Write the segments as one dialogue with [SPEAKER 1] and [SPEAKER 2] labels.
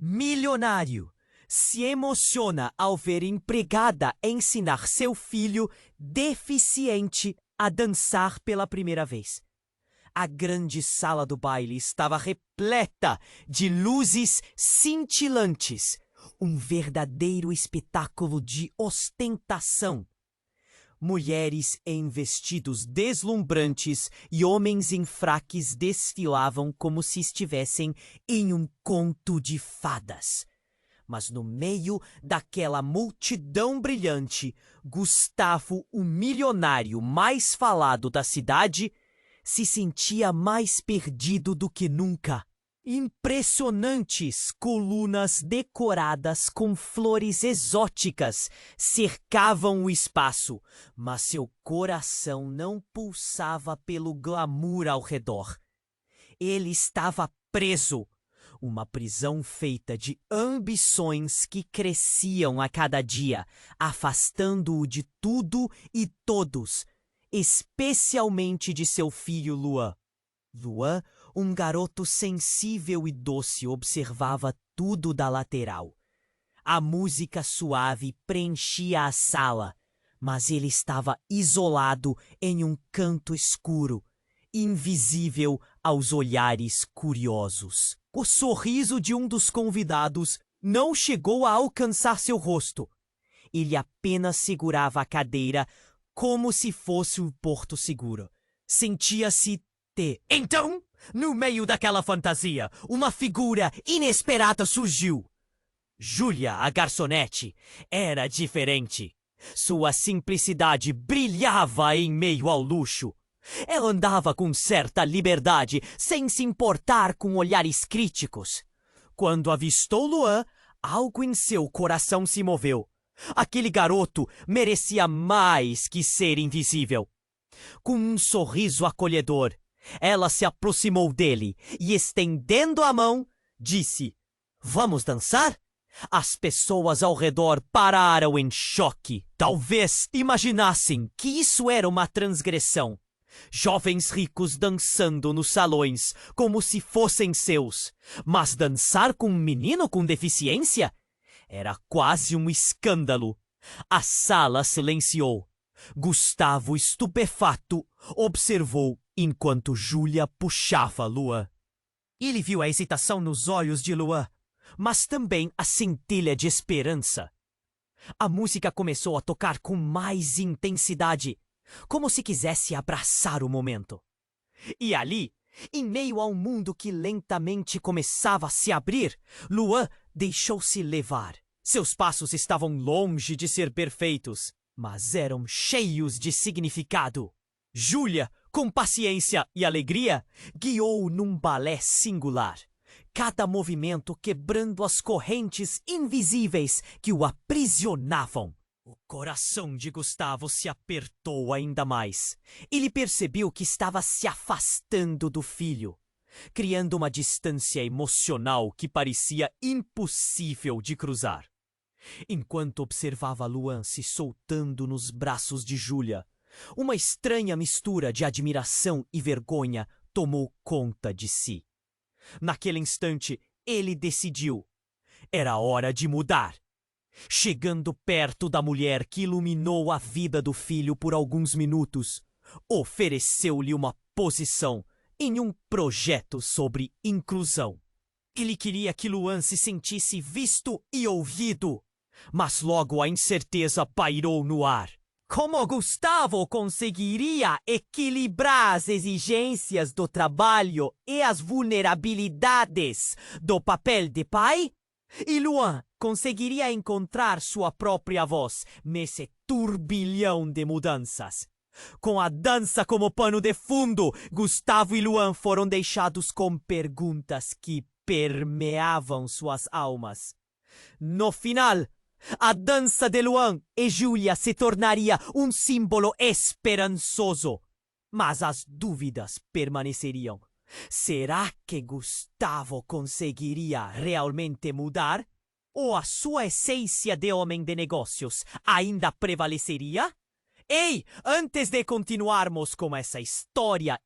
[SPEAKER 1] Milionário se emociona ao ver empregada ensinar seu filho deficiente a dançar pela primeira vez. A grande sala do baile estava repleta de luzes cintilantes, um verdadeiro espetáculo de ostentação. Mulheres em vestidos deslumbrantes e homens em fraques desfilavam como se estivessem em um conto de fadas. Mas no meio daquela multidão brilhante, Gustavo, o milionário mais falado da cidade, se sentia mais perdido do que nunca. Impressionantes colunas decoradas com flores exóticas cercavam o espaço, mas seu coração não pulsava pelo glamour ao redor. Ele estava preso, uma prisão feita de ambições que cresciam a cada dia, afastando-o de tudo e todos, especialmente de seu filho Luan. Luan, um garoto sensível e doce, observava tudo da lateral. A música suave preenchia a sala, mas ele estava isolado em um canto escuro, invisível aos olhares curiosos. O sorriso de um dos convidados não chegou a alcançar seu rosto. Ele apenas segurava a cadeira como se fosse um porto seguro. Sentia-se Então, no meio daquela fantasia, uma figura inesperada surgiu. Júlia, a garçonete, era diferente. Sua simplicidade brilhava em meio ao luxo. Ela andava com certa liberdade, sem se importar com olhares críticos. Quando avistou Luan, algo em seu coração se moveu. Aquele garoto merecia mais que ser invisível. Com um sorriso acolhedor, ela se aproximou dele e, estendendo a mão, disse: "Vamos dançar?" As pessoas ao redor pararam em choque. Talvez imaginassem que isso era uma transgressão. Jovens ricos dançando nos salões como se fossem seus. Mas dançar com um menino com deficiência? Era quase um escândalo. A sala silenciou. Gustavo, estupefato, observou enquanto Júlia puxava Luan. Ele viu a hesitação nos olhos de Luan, mas também a centelha de esperança. A música começou a tocar com mais intensidade, como se quisesse abraçar o momento. E ali, em meio a um mundo que lentamente começava a se abrir, Luan deixou-se levar. Seus passos estavam longe de ser perfeitos, mas eram cheios de significado. Júlia, com paciência e alegria, guiou-o num balé singular. Cada movimento quebrando as correntes invisíveis que o aprisionavam. O coração de Gustavo se apertou ainda mais. Ele percebeu que estava se afastando do filho, criando uma distância emocional que parecia impossível de cruzar. Enquanto observava Luan se soltando nos braços de Júlia, uma estranha mistura de admiração e vergonha tomou conta de si. Naquele instante, ele decidiu. Era hora de mudar. Chegando perto da mulher que iluminou a vida do filho por alguns minutos, ofereceu-lhe uma posição em um projeto sobre inclusão. Ele queria que Luan se sentisse visto e ouvido, mas logo a incerteza pairou no ar. Como Gustavo conseguiria equilibrar as exigências do trabalho e as vulnerabilidades do papel de pai? E Luan conseguiria encontrar sua própria voz nesse turbilhão de mudanças? Com a dança como pano de fundo, Gustavo e Luan foram deixados com perguntas que permeavam suas almas. No final, a dança de Luan e Júlia se tornaria um símbolo esperançoso. Mas as dúvidas permaneceriam. Será que Gustavo conseguiria realmente mudar? Ou a sua essência de homem de negócios ainda prevaleceria? Ei, antes de continuarmos com essa história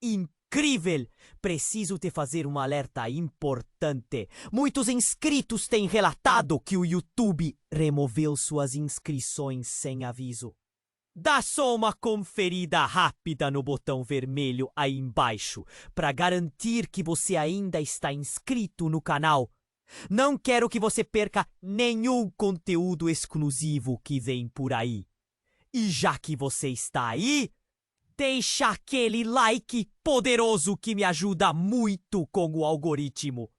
[SPEAKER 1] incrível! Preciso te fazer um alerta importante. Muitos inscritos têm relatado que o YouTube removeu suas inscrições sem aviso. Dá só uma conferida rápida no botão vermelho aí embaixo para garantir que você ainda está inscrito no canal. Não quero que você perca nenhum conteúdo exclusivo que vem por aí. E já que você está aí, deixa aquele like poderoso que me ajuda muito com o algoritmo.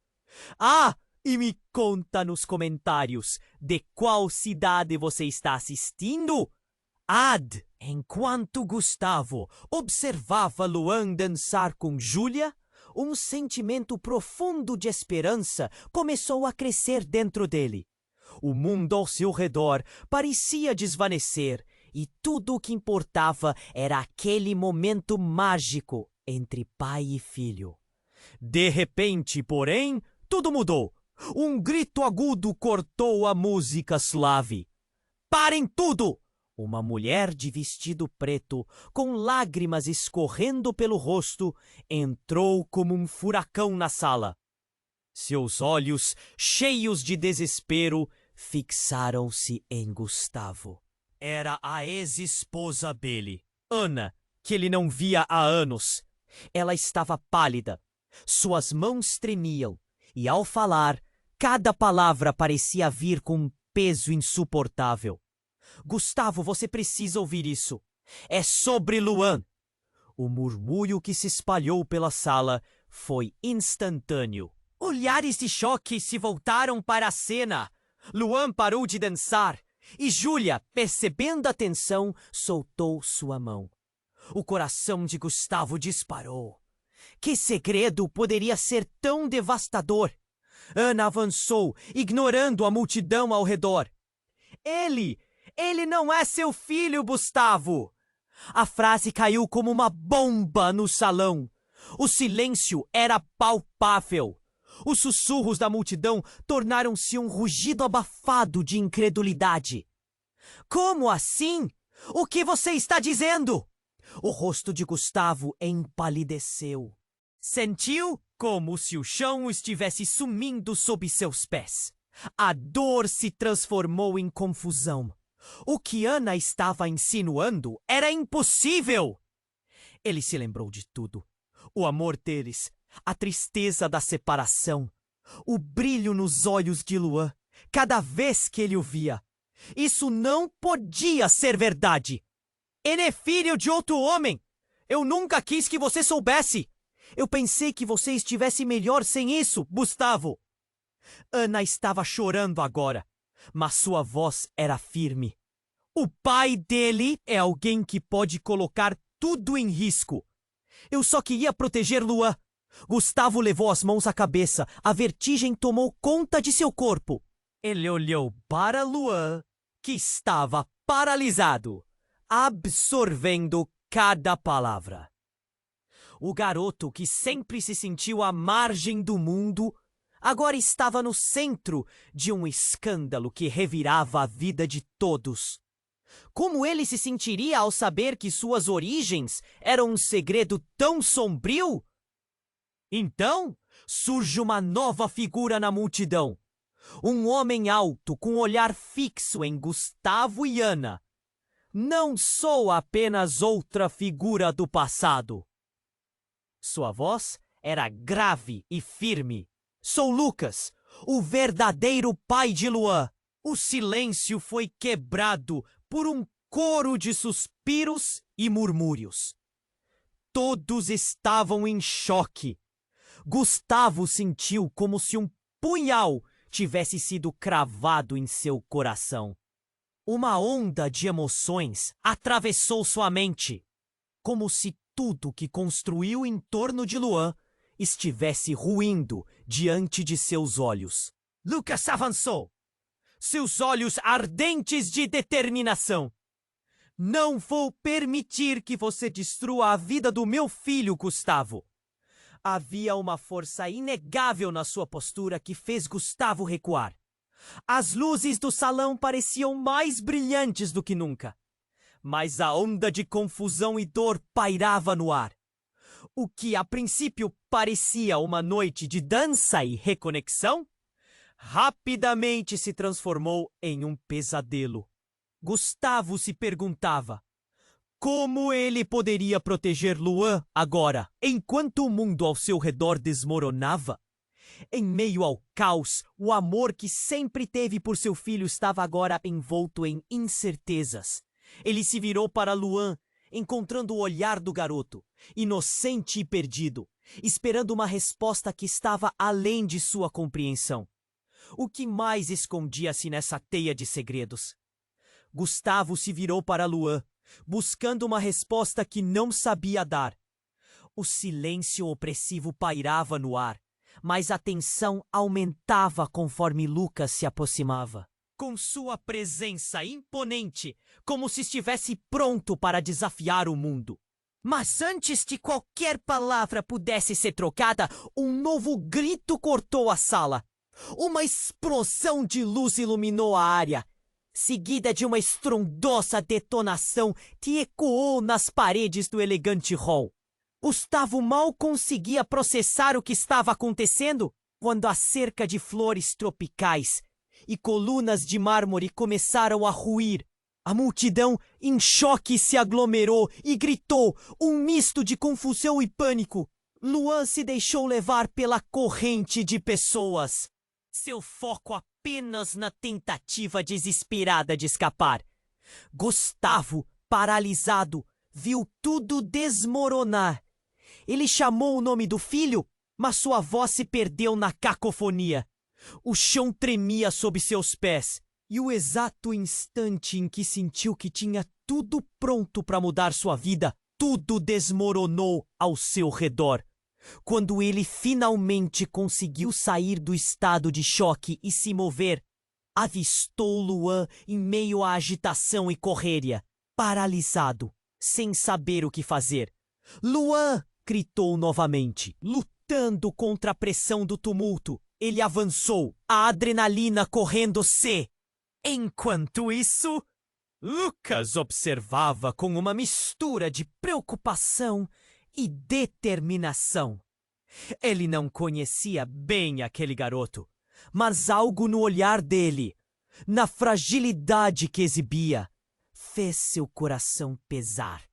[SPEAKER 1] Ah, e me conta nos comentários de qual cidade você está assistindo. Enquanto Gustavo observava Luan dançar com Júlia, um sentimento profundo de esperança começou a crescer dentro dele. O mundo ao seu redor parecia desvanecer e tudo o que importava era aquele momento mágico entre pai e filho. De repente, porém, tudo mudou. Um grito agudo cortou a música suave. Parem tudo! Uma mulher de vestido preto, com lágrimas escorrendo pelo rosto, entrou como um furacão na sala. Seus olhos, cheios de desespero, fixaram-se em Gustavo. Era a ex-esposa dele, Ana, que ele não via há anos. Ela estava pálida, suas mãos tremiam, e ao falar, cada palavra parecia vir com um peso insuportável. Gustavo, você precisa ouvir isso. É sobre Luan. O murmúrio que se espalhou pela sala foi instantâneo. Olhares de choque se voltaram para a cena. Luan parou de dançar e Júlia, percebendo a tensão, soltou sua mão. O coração de Gustavo disparou. Que segredo poderia ser tão devastador? Ana avançou, ignorando a multidão ao redor. Ele não é seu filho, Gustavo! A frase caiu como uma bomba no salão. O silêncio era palpável. Os sussurros da multidão tornaram-se um rugido abafado de incredulidade. Como assim? O que você está dizendo? O rosto de Gustavo empalideceu. Sentiu como se o chão estivesse sumindo sob seus pés. A dor se transformou em confusão. O que Ana estava insinuando era impossível. Ele se lembrou de tudo. O amor deles, a tristeza da separação, o brilho nos olhos de Luan, cada vez que ele o via. Isso não podia ser verdade. Ele é filho de outro homem. Eu nunca quis que você soubesse. Eu pensei que você estivesse melhor sem isso, Gustavo. Ana estava chorando agora, mas sua voz era firme. O pai dele é alguém que pode colocar tudo em risco. Eu só queria proteger Luan. Gustavo levou as mãos à cabeça. A vertigem tomou conta de seu corpo. Ele olhou para Luan, que estava paralisado, absorvendo cada palavra. O garoto que sempre se sentiu à margem do mundo agora estava no centro de um escândalo que revirava a vida de todos. Como ele se sentiria ao saber que suas origens eram um segredo tão sombrio? Então, surge uma nova figura na multidão. Um homem alto com um olhar fixo em Gustavo e Ana. Não sou apenas outra figura do passado. Sua voz era grave e firme. Sou Lucas, o verdadeiro pai de Luan. O silêncio foi quebrado por um coro de suspiros e murmúrios. Todos estavam em choque. Gustavo sentiu como se um punhal tivesse sido cravado em seu coração. Uma onda de emoções atravessou sua mente, como se tudo que construiu em torno de Luan estivesse ruindo diante de seus olhos. Lucas avançou, seus olhos ardentes de determinação. Não vou permitir que você destrua a vida do meu filho, Gustavo. Havia uma força inegável na sua postura que fez Gustavo recuar. As luzes do salão pareciam mais brilhantes do que nunca. Mas a onda de confusão e dor pairava no ar. O que a princípio parecia uma noite de dança e reconexão, rapidamente se transformou em um pesadelo. Gustavo se perguntava como ele poderia proteger Luan agora, enquanto o mundo ao seu redor desmoronava. Em meio ao caos, o amor que sempre teve por seu filho estava agora envolto em incertezas. Ele se virou para Luan, encontrando o olhar do garoto, inocente e perdido, esperando uma resposta que estava além de sua compreensão. O que mais escondia-se nessa teia de segredos? Gustavo se virou para Luan, buscando uma resposta que não sabia dar. O silêncio opressivo pairava no ar, mas a tensão aumentava conforme Lucas se aproximava. Com sua presença imponente, como se estivesse pronto para desafiar o mundo. Mas antes de qualquer palavra pudesse ser trocada, um novo grito cortou a sala. Uma explosão de luz iluminou a área, seguida de uma estrondosa detonação que ecoou nas paredes do elegante hall. Gustavo mal conseguia processar o que estava acontecendo quando a cerca de flores tropicais e colunas de mármore começaram a ruir. A multidão, em choque, se aglomerou e gritou, um misto de confusão e pânico. Luan se deixou levar pela corrente de pessoas, seu foco apenas na tentativa desesperada de escapar. Gustavo, paralisado, viu tudo desmoronar. Ele chamou o nome do filho, mas sua voz se perdeu na cacofonia. O chão tremia sob seus pés, e o exato instante em que sentiu que tinha tudo pronto para mudar sua vida, tudo desmoronou ao seu redor. Quando ele finalmente conseguiu sair do estado de choque e se mover, avistou Luan em meio à agitação e correria, paralisado, sem saber o que fazer. Luan! Gritou novamente, lutando contra a pressão do tumulto. Ele avançou, a adrenalina correndo-se. Enquanto isso, Lucas observava com uma mistura de preocupação e determinação. Ele não conhecia bem aquele garoto, mas algo no olhar dele, na fragilidade que exibia, fez seu coração pesar.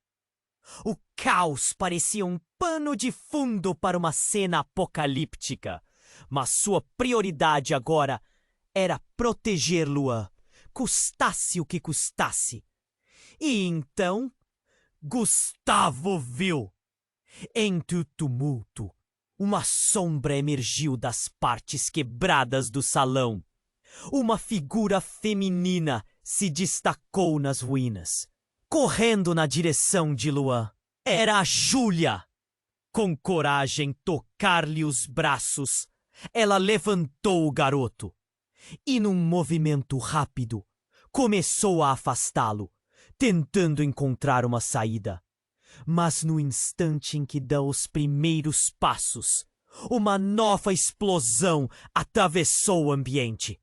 [SPEAKER 1] O caos parecia um pano de fundo para uma cena apocalíptica, mas sua prioridade agora era proteger Luan, custasse o que custasse. E então, Gustavo viu. Entre o tumulto, uma sombra emergiu das partes quebradas do salão. Uma figura feminina se destacou nas ruínas, correndo na direção de Luan. Era a Júlia. Com coragem tocar-lhe os braços, ela levantou o garoto e, num movimento rápido, começou a afastá-lo, tentando encontrar uma saída. Mas no instante em que dá os primeiros passos, uma nova explosão atravessou o ambiente,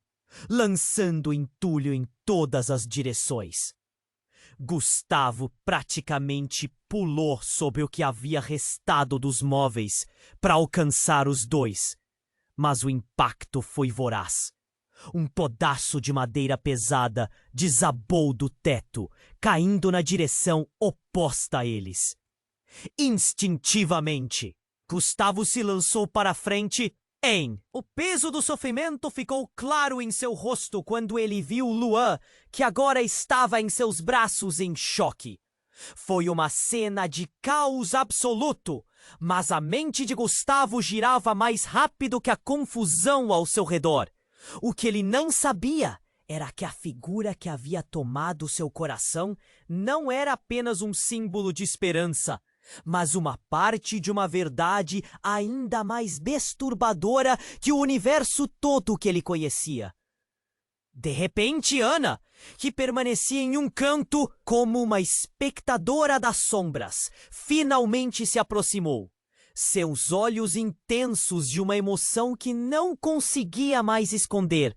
[SPEAKER 1] lançando entulho em todas as direções. Gustavo praticamente pulou sobre o que havia restado dos móveis para alcançar os dois, mas o impacto foi voraz. Um pedaço de madeira pesada desabou do teto, caindo na direção oposta a eles. Instintivamente, Gustavo se lançou para a frente. O peso do sofrimento ficou claro em seu rosto quando ele viu Luan, que agora estava em seus braços em choque. Foi uma cena de caos absoluto, mas a mente de Gustavo girava mais rápido que a confusão ao seu redor. O que ele não sabia era que a figura que havia tomado seu coração não era apenas um símbolo de esperança, mas uma parte de uma verdade ainda mais perturbadora que o universo todo que ele conhecia. De repente, Ana, que permanecia em um canto como uma espectadora das sombras, finalmente se aproximou. Seus olhos intensos de uma emoção que não conseguia mais esconder.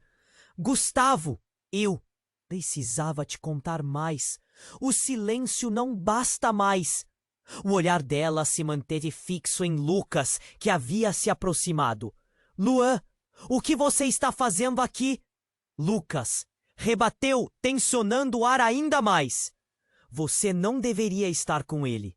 [SPEAKER 1] Gustavo, eu precisava te contar mais. O silêncio não basta mais. O olhar dela se manteve fixo em Lucas, que havia se aproximado. Luan, o que você está fazendo aqui? Lucas rebateu, tensionando o ar ainda mais. Você não deveria estar com ele.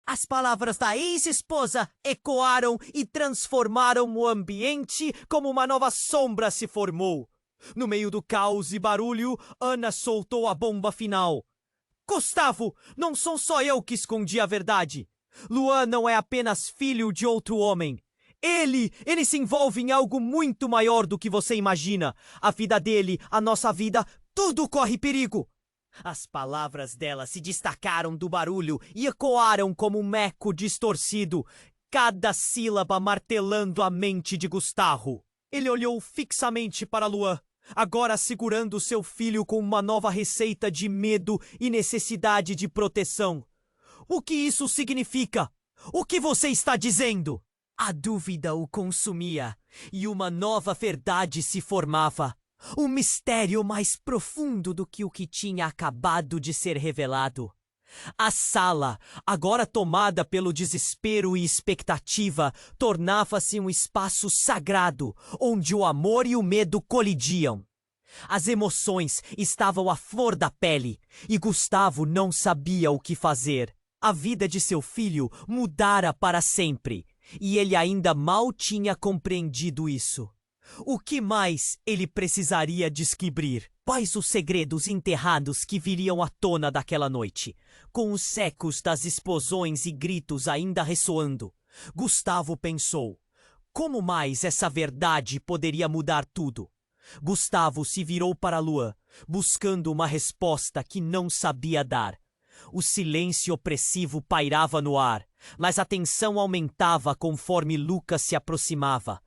[SPEAKER 1] As palavras da ex-esposa ecoaram e transformaram o ambiente como uma nova sombra se formou. No meio do caos e barulho, Ana soltou a bomba final. Gustavo, não sou só eu que escondi a verdade. Luan não é apenas filho de outro homem. Ele se envolve em algo muito maior do que você imagina. A vida dele, a nossa vida, tudo corre perigo. As palavras dela se destacaram do barulho e ecoaram como um eco distorcido, cada sílaba martelando a mente de Gustavo. Ele olhou fixamente para Luan, agora segurando seu filho com uma nova receita de medo e necessidade de proteção. O que isso significa? O que você está dizendo? A dúvida o consumia e uma nova verdade se formava. Um mistério mais profundo do que o que tinha acabado de ser revelado. A sala, agora tomada pelo desespero e expectativa, tornava-se um espaço sagrado, onde o amor e o medo colidiam. As emoções estavam à flor da pele, e Gustavo não sabia o que fazer. A vida de seu filho mudara para sempre, e ele ainda mal tinha compreendido isso. O que mais ele precisaria descobrir? Quais os segredos enterrados que viriam à tona daquela noite? Com os ecos das explosões e gritos ainda ressoando, Gustavo pensou: como mais essa verdade poderia mudar tudo? Gustavo se virou para Luan, buscando uma resposta que não sabia dar. O silêncio opressivo pairava no ar, mas a tensão aumentava conforme Lucas se aproximava.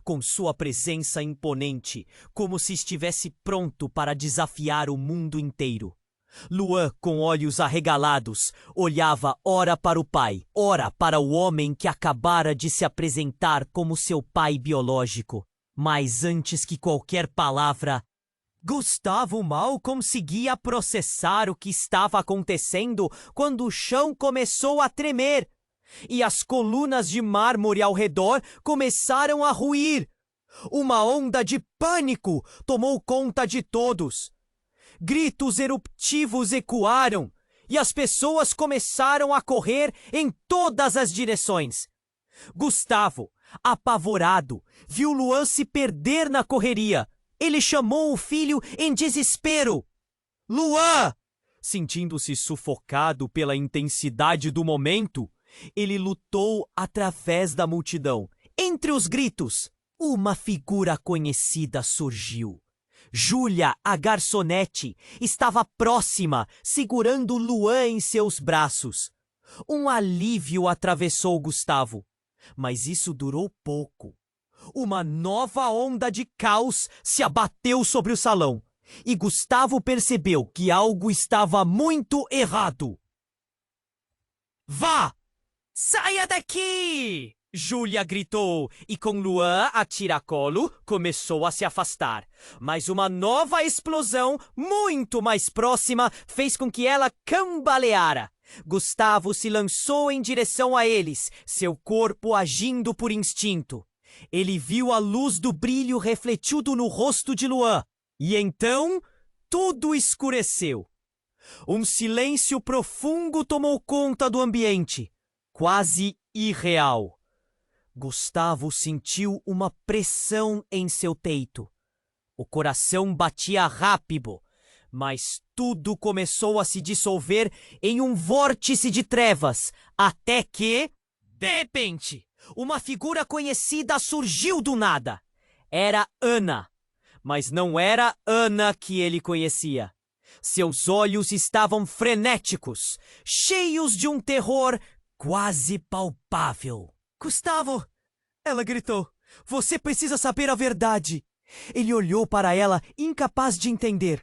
[SPEAKER 1] Com sua presença imponente, como se estivesse pronto para desafiar o mundo inteiro. Luan, com olhos arregalados, olhava ora para o pai, ora para o homem que acabara de se apresentar como seu pai biológico. Mas antes que qualquer palavra, Gustavo mal conseguia processar o que estava acontecendo quando o chão começou a tremer. E as colunas de mármore ao redor começaram a ruir. Uma onda de pânico tomou conta de todos. Gritos eruptivos ecoaram e as pessoas começaram a correr em todas as direções. Gustavo, apavorado, viu Luan se perder na correria. Ele chamou o filho em desespero. Luan! Sentindo-se sufocado pela intensidade do momento, ele lutou através da multidão. Entre os gritos, uma figura conhecida surgiu. Júlia, a garçonete, estava próxima, segurando Luan em seus braços. Um alívio atravessou Gustavo, mas isso durou pouco. Uma nova onda de caos se abateu sobre o salão, e Gustavo percebeu que algo estava muito errado. Vá! Saia daqui! Júlia gritou, e com Luan a tiracolo começou a se afastar. Mas uma nova explosão, muito mais próxima, fez com que ela cambaleara. Gustavo se lançou em direção a eles, seu corpo agindo por instinto. Ele viu a luz do brilho refletido no rosto de Luan, e então tudo escureceu. Um silêncio profundo tomou conta do ambiente, quase irreal. Gustavo sentiu uma pressão em seu peito. O coração batia rápido, mas tudo começou a se dissolver em um vórtice de trevas, até que, de repente, uma figura conhecida surgiu do nada. Era Ana, mas não era Ana que ele conhecia. Seus olhos estavam frenéticos, cheios de um terror quase palpável. Gustavo! Ela gritou. Você precisa saber a verdade. Ele olhou para ela, incapaz de entender.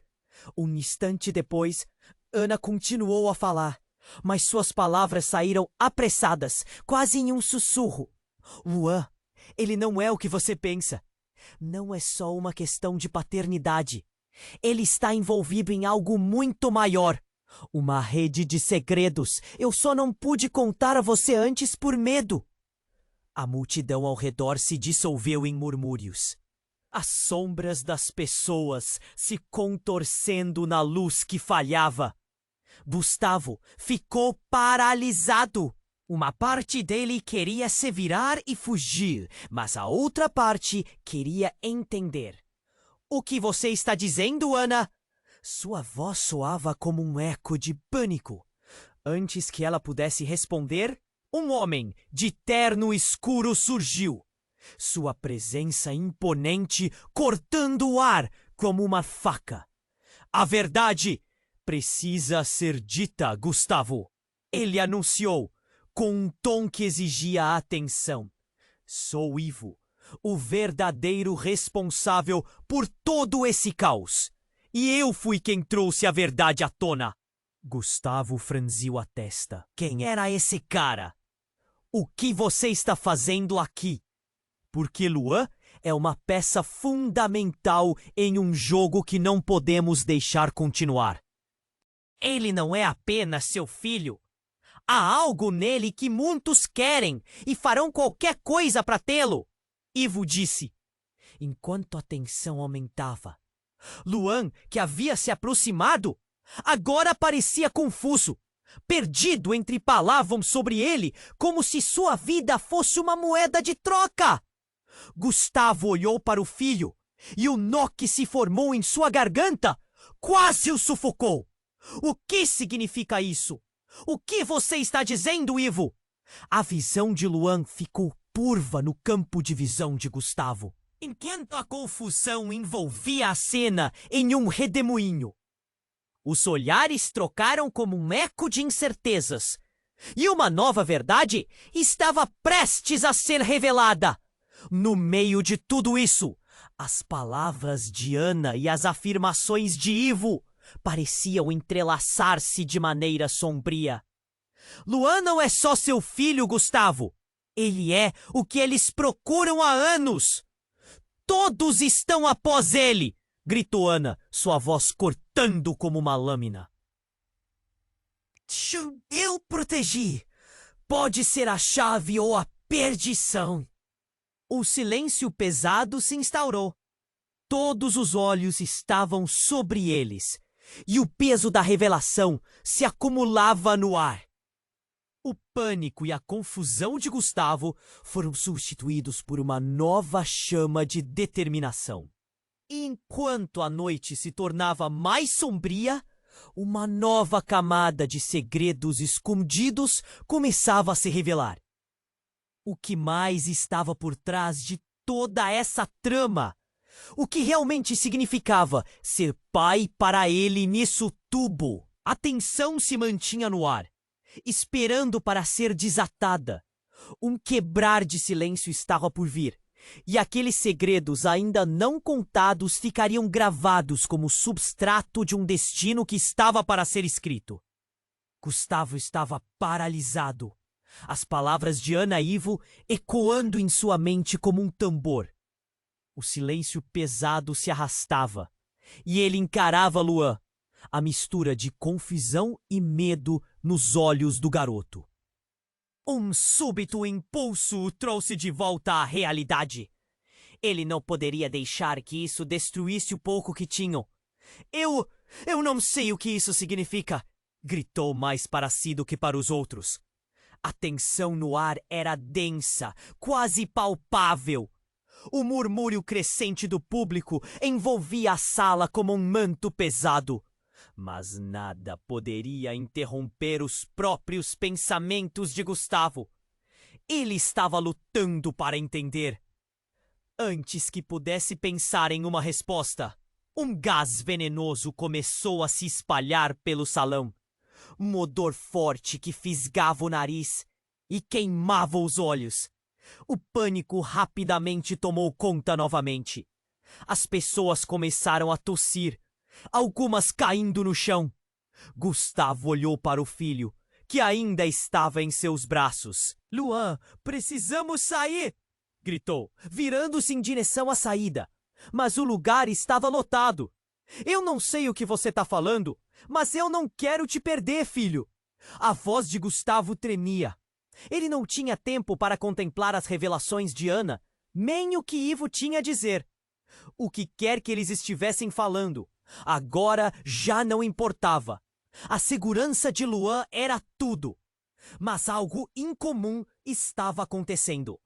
[SPEAKER 1] Um instante depois, Ana continuou a falar, mas suas palavras saíram apressadas, quase em um sussurro. Luan, ele não é o que você pensa. Não é só uma questão de paternidade. Ele está envolvido em algo muito maior. Uma rede de segredos. Eu só não pude contar a você antes por medo. A multidão ao redor se dissolveu em murmúrios. As sombras das pessoas se contorcendo na luz que falhava. Gustavo ficou paralisado. Uma parte dele queria se virar e fugir, mas a outra parte queria entender. O que você está dizendo, Ana? Sua voz soava como um eco de pânico. Antes que ela pudesse responder, um homem de terno escuro surgiu. Sua presença imponente cortando o ar como uma faca. A verdade precisa ser dita, Gustavo. Ele anunciou, com um tom que exigia atenção. Sou Ivo, o verdadeiro responsável por todo esse caos. E eu fui quem trouxe a verdade à tona. Gustavo franziu a testa. Quem era esse cara? O que você está fazendo aqui? Porque Luan é uma peça fundamental em um jogo que não podemos deixar continuar. Ele não é apenas seu filho. Há algo nele que muitos querem e farão qualquer coisa para tê-lo, Ivo disse, enquanto a tensão aumentava. Luan, que havia se aproximado, agora parecia confuso, perdido entre palavras sobre ele, como se sua vida fosse uma moeda de troca. Gustavo olhou para o filho e o nó que se formou em sua garganta quase o sufocou. O que significa isso? O que você está dizendo, Ivo? A visão de Luan ficou turva no campo de visão de Gustavo, enquanto a confusão envolvia a cena em um redemoinho. Os olhares trocaram como um eco de incertezas, e uma nova verdade estava prestes a ser revelada. No meio de tudo isso, as palavras de Ana e as afirmações de Ivo pareciam entrelaçar-se de maneira sombria. Luan não é só seu filho, Gustavo. Ele é o que eles procuram há anos. Todos estão após ele, gritou Ana, sua voz cortando como uma lâmina. Eu protegi. Pode ser a chave ou a perdição. O silêncio pesado se instaurou. Todos os olhos estavam sobre eles, e o peso da revelação se acumulava no ar. O pânico e a confusão de Gustavo foram substituídos por uma nova chama de determinação. E enquanto a noite se tornava mais sombria, uma nova camada de segredos escondidos começava a se revelar. O que mais estava por trás de toda essa trama? O que realmente significava ser pai para ele nisso tudo? A tensão se mantinha no ar, esperando para ser desatada. Um quebrar de silêncio estava por vir, e aqueles segredos ainda não contados ficariam gravados como substrato de um destino que estava para ser escrito. Gustavo estava paralisado, as palavras de Ana e Ivo ecoando em sua mente como um tambor. O silêncio pesado se arrastava, e ele encarava Luan, a mistura de confusão e medo nos olhos do garoto. Um súbito impulso o trouxe de volta à realidade. Ele não poderia deixar que isso destruísse o pouco que tinham. Eu não sei o que isso significa, gritou mais para si do que para os outros. A tensão no ar era densa, quase palpável. O murmúrio crescente do público envolvia a sala como um manto pesado. Mas nada poderia interromper os próprios pensamentos de Gustavo. Ele estava lutando para entender. Antes que pudesse pensar em uma resposta, um gás venenoso começou a se espalhar pelo salão. Um odor forte que fisgava o nariz e queimava os olhos. O pânico rapidamente tomou conta novamente. As pessoas começaram a tossir, algumas caindo no chão. Gustavo olhou para o filho, que ainda estava em seus braços. Luan, precisamos sair! Gritou, virando-se em direção à saída. Mas o lugar estava lotado. Eu não sei o que você está falando, mas eu não quero te perder, filho. A voz de Gustavo tremia. Ele não tinha tempo para contemplar as revelações de Ana, nem o que Ivo tinha a dizer. O que quer que eles estivessem falando, agora já não importava. A segurança de Luan era tudo. Mas algo incomum estava acontecendo.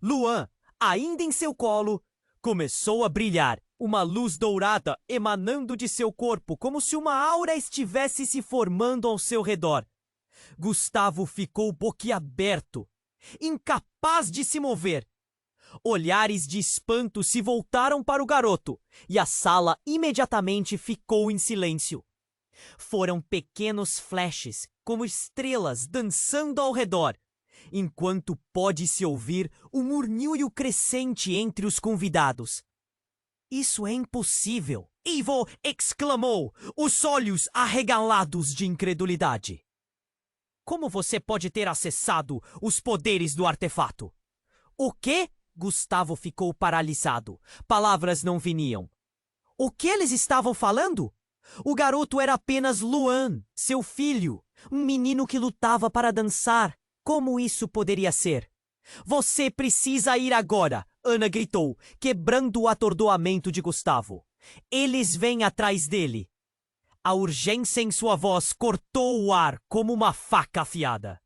[SPEAKER 1] Luan, ainda em seu colo, começou a brilhar, uma luz dourada emanando de seu corpo, como se uma aura estivesse se formando ao seu redor. Gustavo ficou boquiaberto, incapaz de se mover. Olhares de espanto se voltaram para o garoto, e a sala imediatamente ficou em silêncio. Foram pequenos flashes, como estrelas dançando ao redor, enquanto pode-se ouvir o murmúrio crescente entre os convidados. Isso é impossível! Ivo exclamou, os olhos arregalados de incredulidade. Como você pode ter acessado os poderes do artefato? O quê? Gustavo ficou paralisado. Palavras não vinham. O que eles estavam falando? O garoto era apenas Luan, seu filho, um menino que lutava para dançar. Como isso poderia ser? Você precisa ir agora, Ana gritou, quebrando o atordoamento de Gustavo. Eles vêm atrás dele. A urgência em sua voz cortou o ar como uma faca afiada.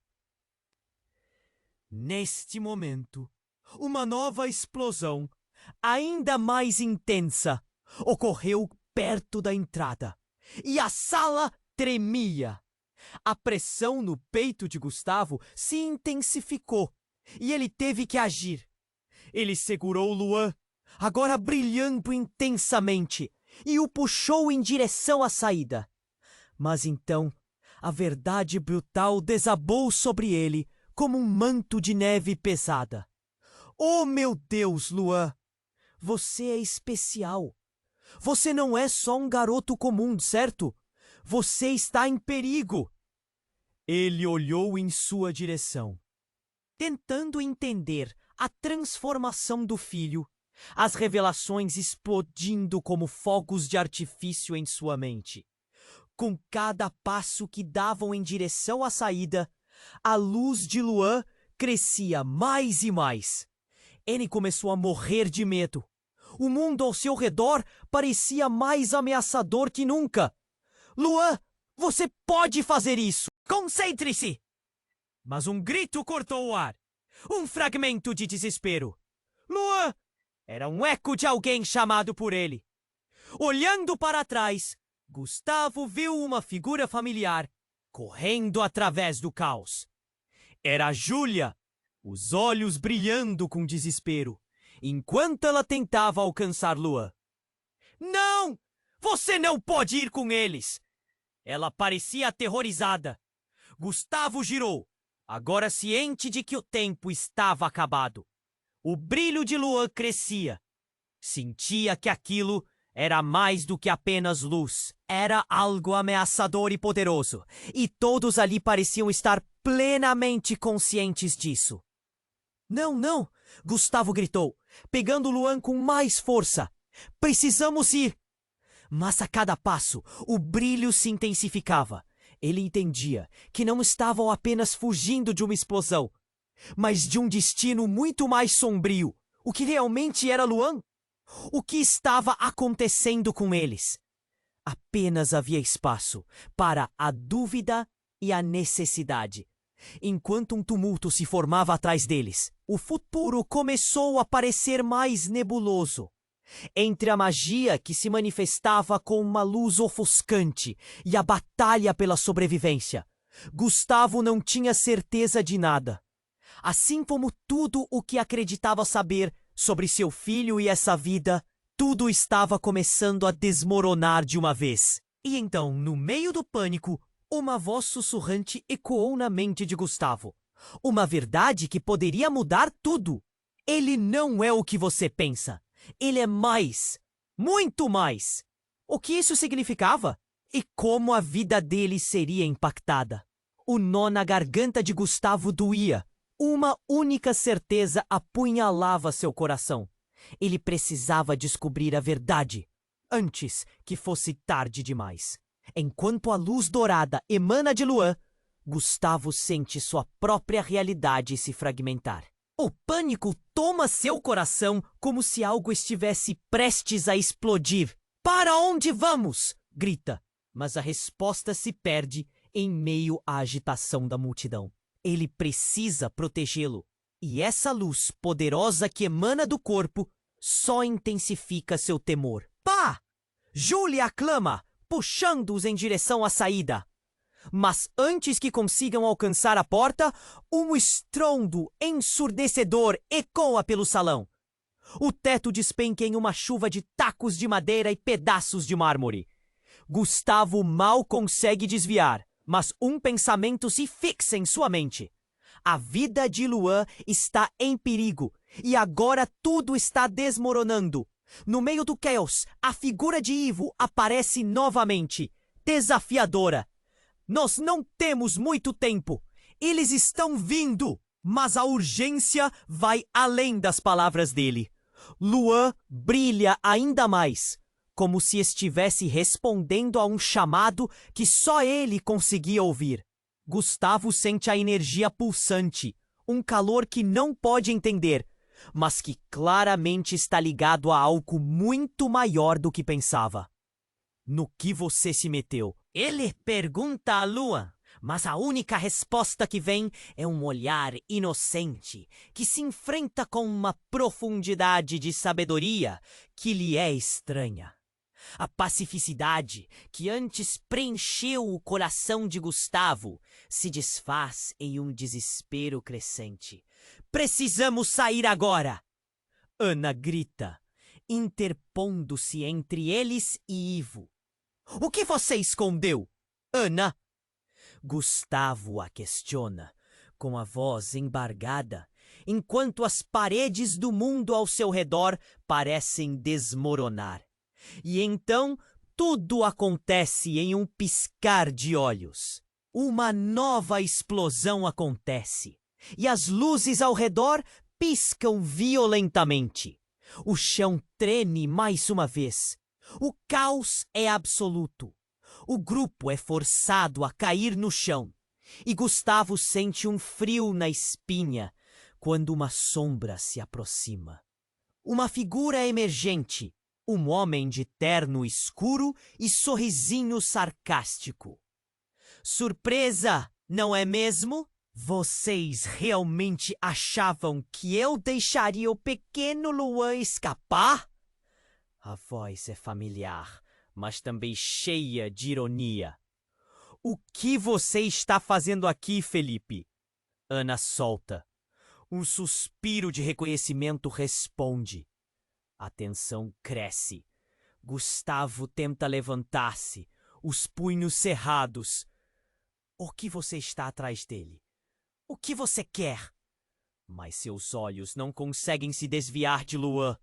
[SPEAKER 1] Neste momento, uma nova explosão, ainda mais intensa, ocorreu perto da entrada, e a sala tremia. A pressão no peito de Gustavo se intensificou, e ele teve que agir. Ele segurou Luan, agora brilhando intensamente, e o puxou em direção à saída. Mas então, a verdade brutal desabou sobre ele como um manto de neve pesada. Oh, meu Deus, Luan! Você é especial. Você não é só um garoto comum, certo? Você está em perigo. Ele olhou em sua direção, tentando entender a transformação do filho, as revelações explodindo como fogos de artifício em sua mente. Com cada passo que davam em direção à saída, a luz de Luan crescia mais e mais. Ele começou a morrer de medo. O mundo ao seu redor parecia mais ameaçador que nunca. Luan, você pode fazer isso! Concentre-se! Mas um grito cortou o ar. Um fragmento de desespero. Luan! Era um eco de alguém chamado por ele. Olhando para trás, Gustavo viu uma figura familiar correndo através do caos. Era Júlia, os olhos brilhando com desespero, enquanto ela tentava alcançar Luan. Não! Você não pode ir com eles! Ela parecia aterrorizada. Gustavo girou, agora ciente de que o tempo estava acabado. O brilho de Luan crescia. Sentia que aquilo era mais do que apenas luz. Era algo ameaçador e poderoso, e todos ali pareciam estar plenamente conscientes disso. Não, não! Gustavo gritou, pegando Luan com mais força. Precisamos ir! Mas a cada passo, o brilho se intensificava. Ele entendia que não estavam apenas fugindo de uma explosão, mas de um destino muito mais sombrio. O que realmente era Luan? O que estava acontecendo com eles? Apenas havia espaço para a dúvida e a necessidade. Enquanto um tumulto se formava atrás deles, o futuro começou a parecer mais nebuloso. Entre a magia que se manifestava com uma luz ofuscante e a batalha pela sobrevivência, Gustavo não tinha certeza de nada. Assim como tudo o que acreditava saber sobre seu filho e essa vida, tudo estava começando a desmoronar de uma vez. E então, no meio do pânico, uma voz sussurrante ecoou na mente de Gustavo. Uma verdade que poderia mudar tudo. Ele não é o que você pensa. Ele é mais, muito mais. O que isso significava? E como a vida dele seria impactada? O nó na garganta de Gustavo doía. Uma única certeza apunhalava seu coração. Ele precisava descobrir a verdade. antes que fosse tarde demais. Enquanto a luz dourada emana de Luan, Gustavo sente sua própria realidade se fragmentar. O pânico toma seu coração como se algo estivesse prestes a explodir. "Para onde vamos?" grita, mas a resposta se perde em meio à agitação da multidão. Ele precisa protegê-lo, e essa luz poderosa que emana do corpo só intensifica seu temor. "Pá!" Julia aclama, puxando-os em direção à saída. Mas antes que consigam alcançar a porta, um estrondo ensurdecedor ecoa pelo salão. O teto despenca em uma chuva de tacos de madeira e pedaços de mármore. Gustavo mal consegue desviar, mas um pensamento se fixa em sua mente. A vida de Luan está em perigo, e agora tudo está desmoronando. No meio do caos, a figura de Ivo aparece novamente, desafiadora. "Nós não temos muito tempo. Eles estão vindo." Mas a urgência vai além das palavras dele. Luan brilha ainda mais, como se estivesse respondendo a um chamado que só ele conseguia ouvir. Gustavo sente a energia pulsante, um calor que não pode entender, mas que claramente está ligado a algo muito maior do que pensava. "No que você se meteu?" Ele pergunta a Luan, mas a única resposta que vem é um olhar inocente que se enfrenta com uma profundidade de sabedoria que lhe é estranha. A pacificidade que antes preencheu o coração de Gustavo se desfaz em um desespero crescente. "Precisamos sair agora!" Ana grita, interpondo-se entre eles e Ivo. "O que você escondeu, Ana?" Gustavo a questiona, com a voz embargada, enquanto as paredes do mundo ao seu redor parecem desmoronar. E então tudo acontece em um piscar de olhos. Uma nova explosão acontece, e as luzes ao redor piscam violentamente. O chão treme mais uma vez. O caos é absoluto. O grupo é forçado a cair no chão, e Gustavo sente um frio na espinha quando uma sombra se aproxima. Uma figura emergente, um homem de terno escuro e sorrisinho sarcástico. "Surpresa, não é mesmo? Vocês realmente achavam que eu deixaria o pequeno Luan escapar?" A voz é familiar, mas também cheia de ironia. "O que você está fazendo aqui, Felipe?" Ana solta. Um suspiro de reconhecimento responde. A tensão cresce. Gustavo tenta levantar-se, os punhos cerrados. "O que você está atrás dele? O que você quer?" Mas seus olhos não conseguem se desviar de Luan.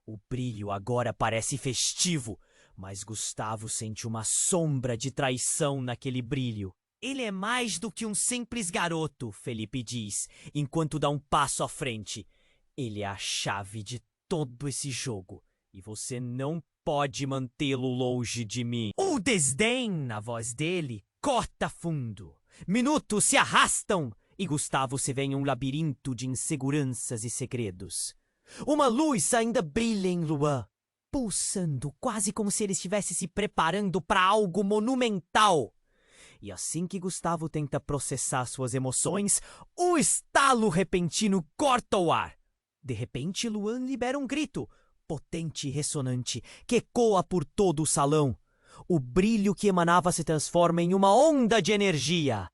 [SPEAKER 1] O brilho agora parece festivo, mas Gustavo sente uma sombra de traição naquele brilho. "Ele é mais do que um simples garoto", Felipe diz, enquanto dá um passo à frente. "Ele é a chave de todo esse jogo, e você não pode mantê-lo longe de mim." O desdém na voz dele corta fundo. Minutos se arrastam e Gustavo se vê em um labirinto de inseguranças e segredos. Uma luz ainda brilha em Luan, pulsando quase como se ele estivesse se preparando para algo monumental. E assim que Gustavo tenta processar suas emoções, um estalo repentino corta o ar. De repente, Luan libera um grito, potente e ressonante, que ecoa por todo o salão. O brilho que emanava se transforma em uma onda de energia.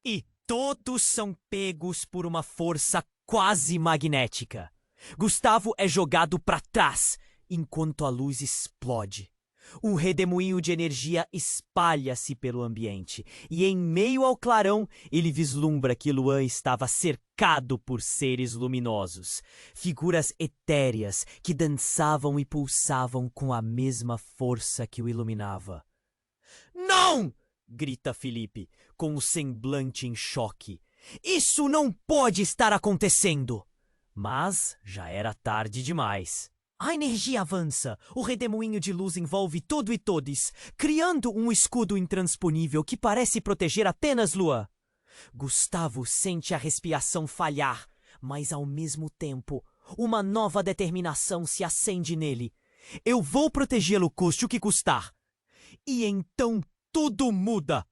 [SPEAKER 1] E todos são pegos por uma força quase magnética. Gustavo é jogado para trás, enquanto a luz explode. Um redemoinho de energia espalha-se pelo ambiente, e em meio ao clarão, ele vislumbra que Luan estava cercado por seres luminosos, figuras etéreas que dançavam e pulsavam com a mesma força que o iluminava. "Não!" grita Felipe, com o semblante em choque. "Isso não pode estar acontecendo!" Mas já era tarde demais. A energia avança. O redemoinho de luz envolve tudo e todos, criando um escudo intransponível que parece proteger apenas Luan. Gustavo sente a respiração falhar, mas ao mesmo tempo, uma nova determinação se acende nele. Eu vou protegê-lo custe o que custar. E então tudo muda.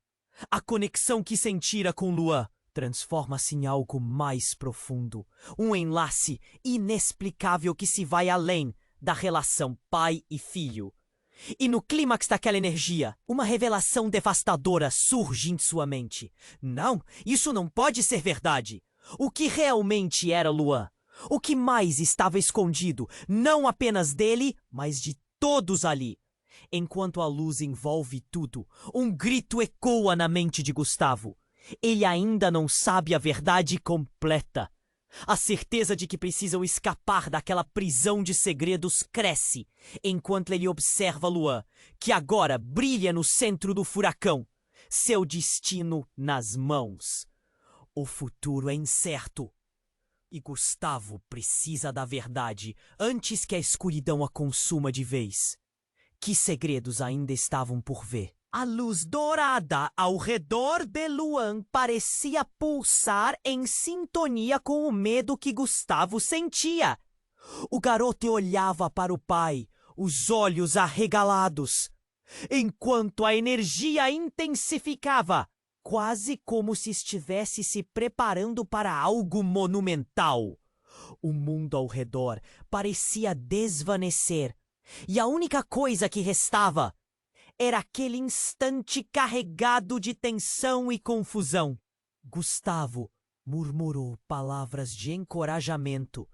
[SPEAKER 1] A conexão que sentira com Luan transforma-se em algo mais profundo. Um enlace inexplicável que se vai além da relação pai e filho. E no clímax daquela energia, uma revelação devastadora surge em sua mente. Não, isso não pode ser verdade. O que realmente era Luan? O que mais estava escondido, não apenas dele, mas de todos ali? Enquanto a luz envolve tudo, um grito ecoa na mente de Gustavo. Ele ainda não sabe a verdade completa. A certeza de que precisam escapar daquela prisão de segredos cresce, enquanto ele observa Luan, que agora brilha no centro do furacão, seu destino nas mãos. O futuro é incerto. E Gustavo precisa da verdade antes que a escuridão a consuma de vez. Que segredos ainda estavam por ver? A luz dourada ao redor de Luan parecia pulsar em sintonia com o medo que Gustavo sentia. O garoto olhava para o pai, os olhos arregalados, enquanto a energia intensificava, quase como se estivesse se preparando para algo monumental. O mundo ao redor parecia desvanecer, e a única coisa que restava era aquele instante carregado de tensão e confusão. Gustavo murmurou palavras de encorajamento,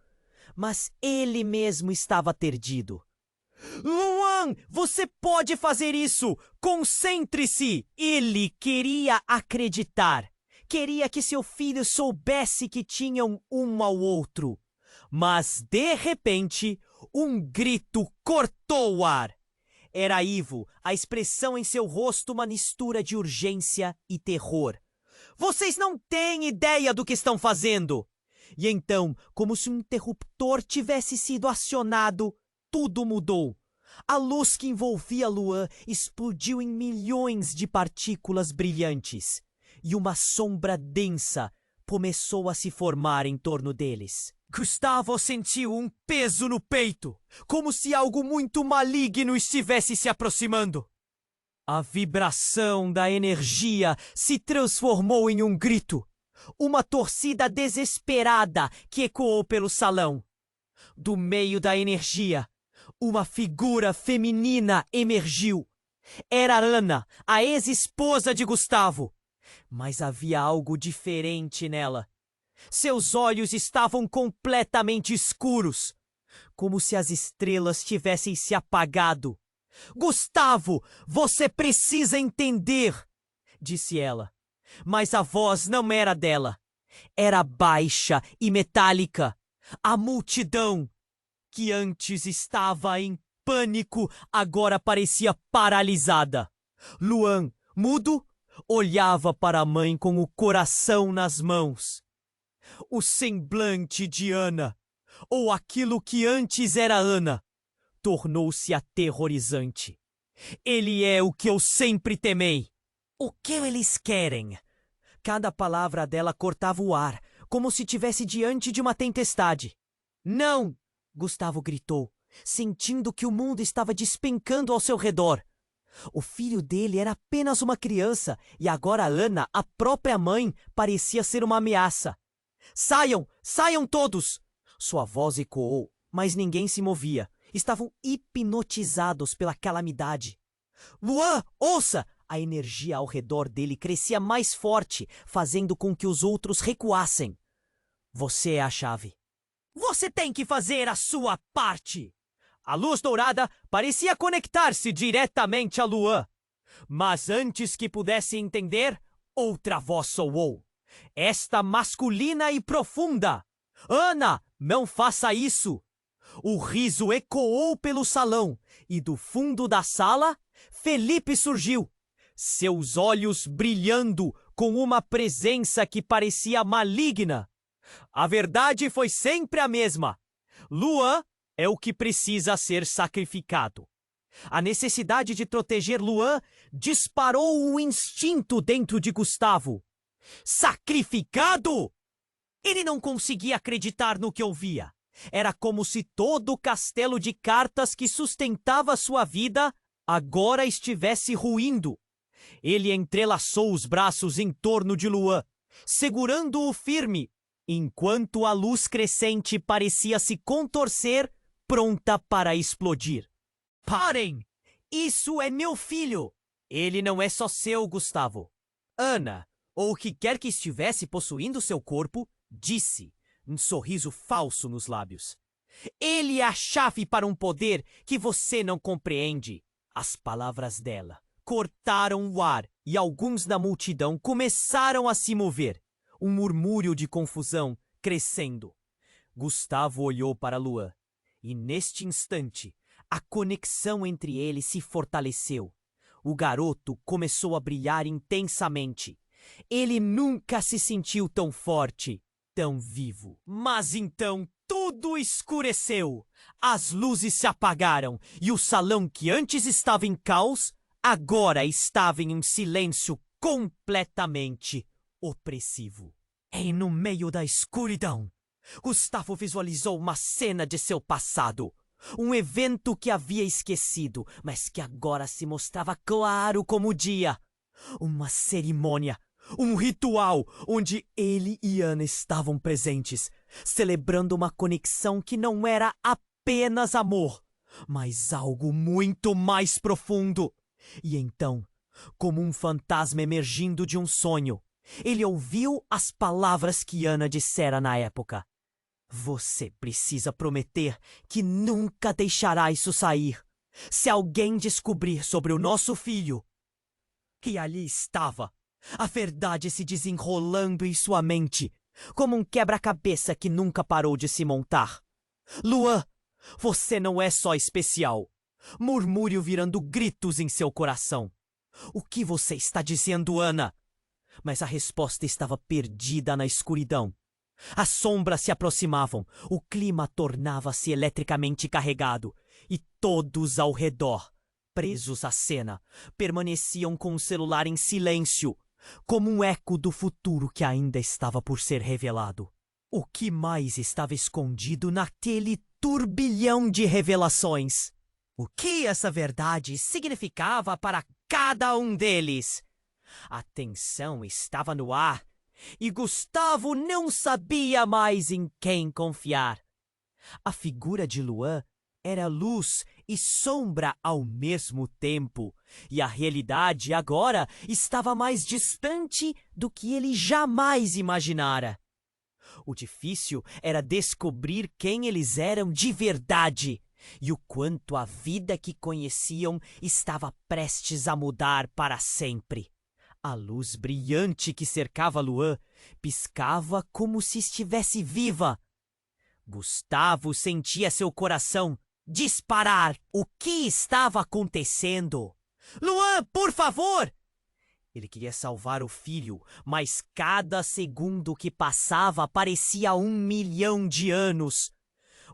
[SPEAKER 1] mas ele mesmo estava perdido. Luan, você pode fazer isso! Concentre-se! Ele queria acreditar. Queria que seu filho soubesse que tinham um ao outro. Mas, de repente, um grito cortou o ar. Era Ivo, a expressão em seu rosto uma mistura de urgência e terror. Vocês não têm ideia do que estão fazendo! E então, como se um interruptor tivesse sido acionado, tudo mudou. A luz que envolvia Luan explodiu em milhões de partículas brilhantes, e uma sombra densa começou a se formar em torno deles. Gustavo sentiu um peso no peito, como se algo muito maligno estivesse se aproximando. A vibração da energia se transformou em um grito, uma torcida desesperada que ecoou pelo salão. Do meio da energia, uma figura feminina emergiu. Era Ana, a ex-esposa de Gustavo. Mas havia algo diferente nela. Seus olhos estavam completamente escuros, como se as estrelas tivessem se apagado. Gustavo, você precisa entender, disse ela. Mas a voz não era dela. Era baixa e metálica. A multidão, que antes estava em pânico, agora parecia paralisada. Luan, mudo, olhava para a mãe com o coração nas mãos. O semblante de Ana, ou aquilo que antes era Ana, tornou-se aterrorizante. Ele é o que eu sempre temei. O que eles querem? Cada palavra dela cortava o ar, como se estivesse diante de uma tempestade. Não! Gustavo gritou, sentindo que o mundo estava despencando ao seu redor. O filho dele era apenas uma criança, e agora Ana, a própria mãe, parecia ser uma ameaça. Saiam! Saiam todos! Sua voz ecoou, mas ninguém se movia. Estavam hipnotizados pela calamidade. Luan, ouça! A energia ao redor dele crescia mais forte, fazendo com que os outros recuassem. Você é a chave. Você tem que fazer a sua parte! A luz dourada parecia conectar-se diretamente a Luan. Mas antes que pudesse entender, outra voz soou. Esta masculina e profunda. Ana, não faça isso! O riso ecoou pelo salão, e do fundo da sala, Felipe surgiu, seus olhos brilhando com uma presença que parecia maligna. A verdade foi sempre a mesma. Luan é o que precisa ser sacrificado. A necessidade de proteger Luan disparou o instinto dentro de Gustavo. Sacrificado? Ele não conseguia acreditar no que ouvia. Era como se todo o castelo de cartas que sustentava sua vida agora estivesse ruindo. Ele entrelaçou os braços em torno de Luan, segurando-o firme, enquanto a luz crescente parecia se contorcer, pronta para explodir. Parem! Isso é meu filho! Ele não é só seu, Gustavo. Ana, ou o que quer que estivesse possuindo seu corpo, disse, um sorriso falso nos lábios. Ele é a chave para um poder que você não compreende. As palavras dela cortaram o ar e alguns da multidão começaram a se mover. Um murmúrio de confusão crescendo. Gustavo olhou para Luan e, neste instante, a conexão entre eles se fortaleceu. O garoto começou a brilhar intensamente. Ele nunca se sentiu tão forte, tão vivo. Mas então tudo escureceu. As luzes se apagaram e o salão que antes estava em caos, agora estava em um silêncio completamente opressivo. E no meio da escuridão, Gustavo visualizou uma cena de seu passado. Um evento que havia esquecido, mas que agora se mostrava claro como o dia. Uma cerimônia, um ritual onde ele e Ana estavam presentes, celebrando uma conexão que não era apenas amor, mas algo muito mais profundo. E então, como um fantasma emergindo de um sonho, ele ouviu as palavras que Ana dissera na época. Você precisa prometer que nunca deixará isso sair. Se alguém descobrir sobre o nosso filho... E ali estava, a verdade se desenrolando em sua mente, como um quebra-cabeça que nunca parou de se montar. Luan, você não é só especial. Murmúrio virando gritos em seu coração. O que você está dizendo, Ana? Mas a resposta estava perdida na escuridão. As sombras se aproximavam, o clima tornava-se eletricamente carregado, e todos ao redor, presos à cena, permaneciam com o celular em silêncio, como um eco do futuro que ainda estava por ser revelado. O que mais estava escondido naquele turbilhão de revelações? O que essa verdade significava para cada um deles? A tensão estava no ar, e Gustavo não sabia mais em quem confiar. A figura de Luan era luz e sombra ao mesmo tempo, e a realidade agora estava mais distante do que ele jamais imaginara. O difícil era descobrir quem eles eram de verdade e o quanto a vida que conheciam estava prestes a mudar para sempre. A luz brilhante que cercava Luan piscava como se estivesse viva. Gustavo sentia seu coração disparar. O que estava acontecendo? Luan, por favor! Ele queria salvar o filho, mas cada segundo que passava parecia 1.000.000 de anos.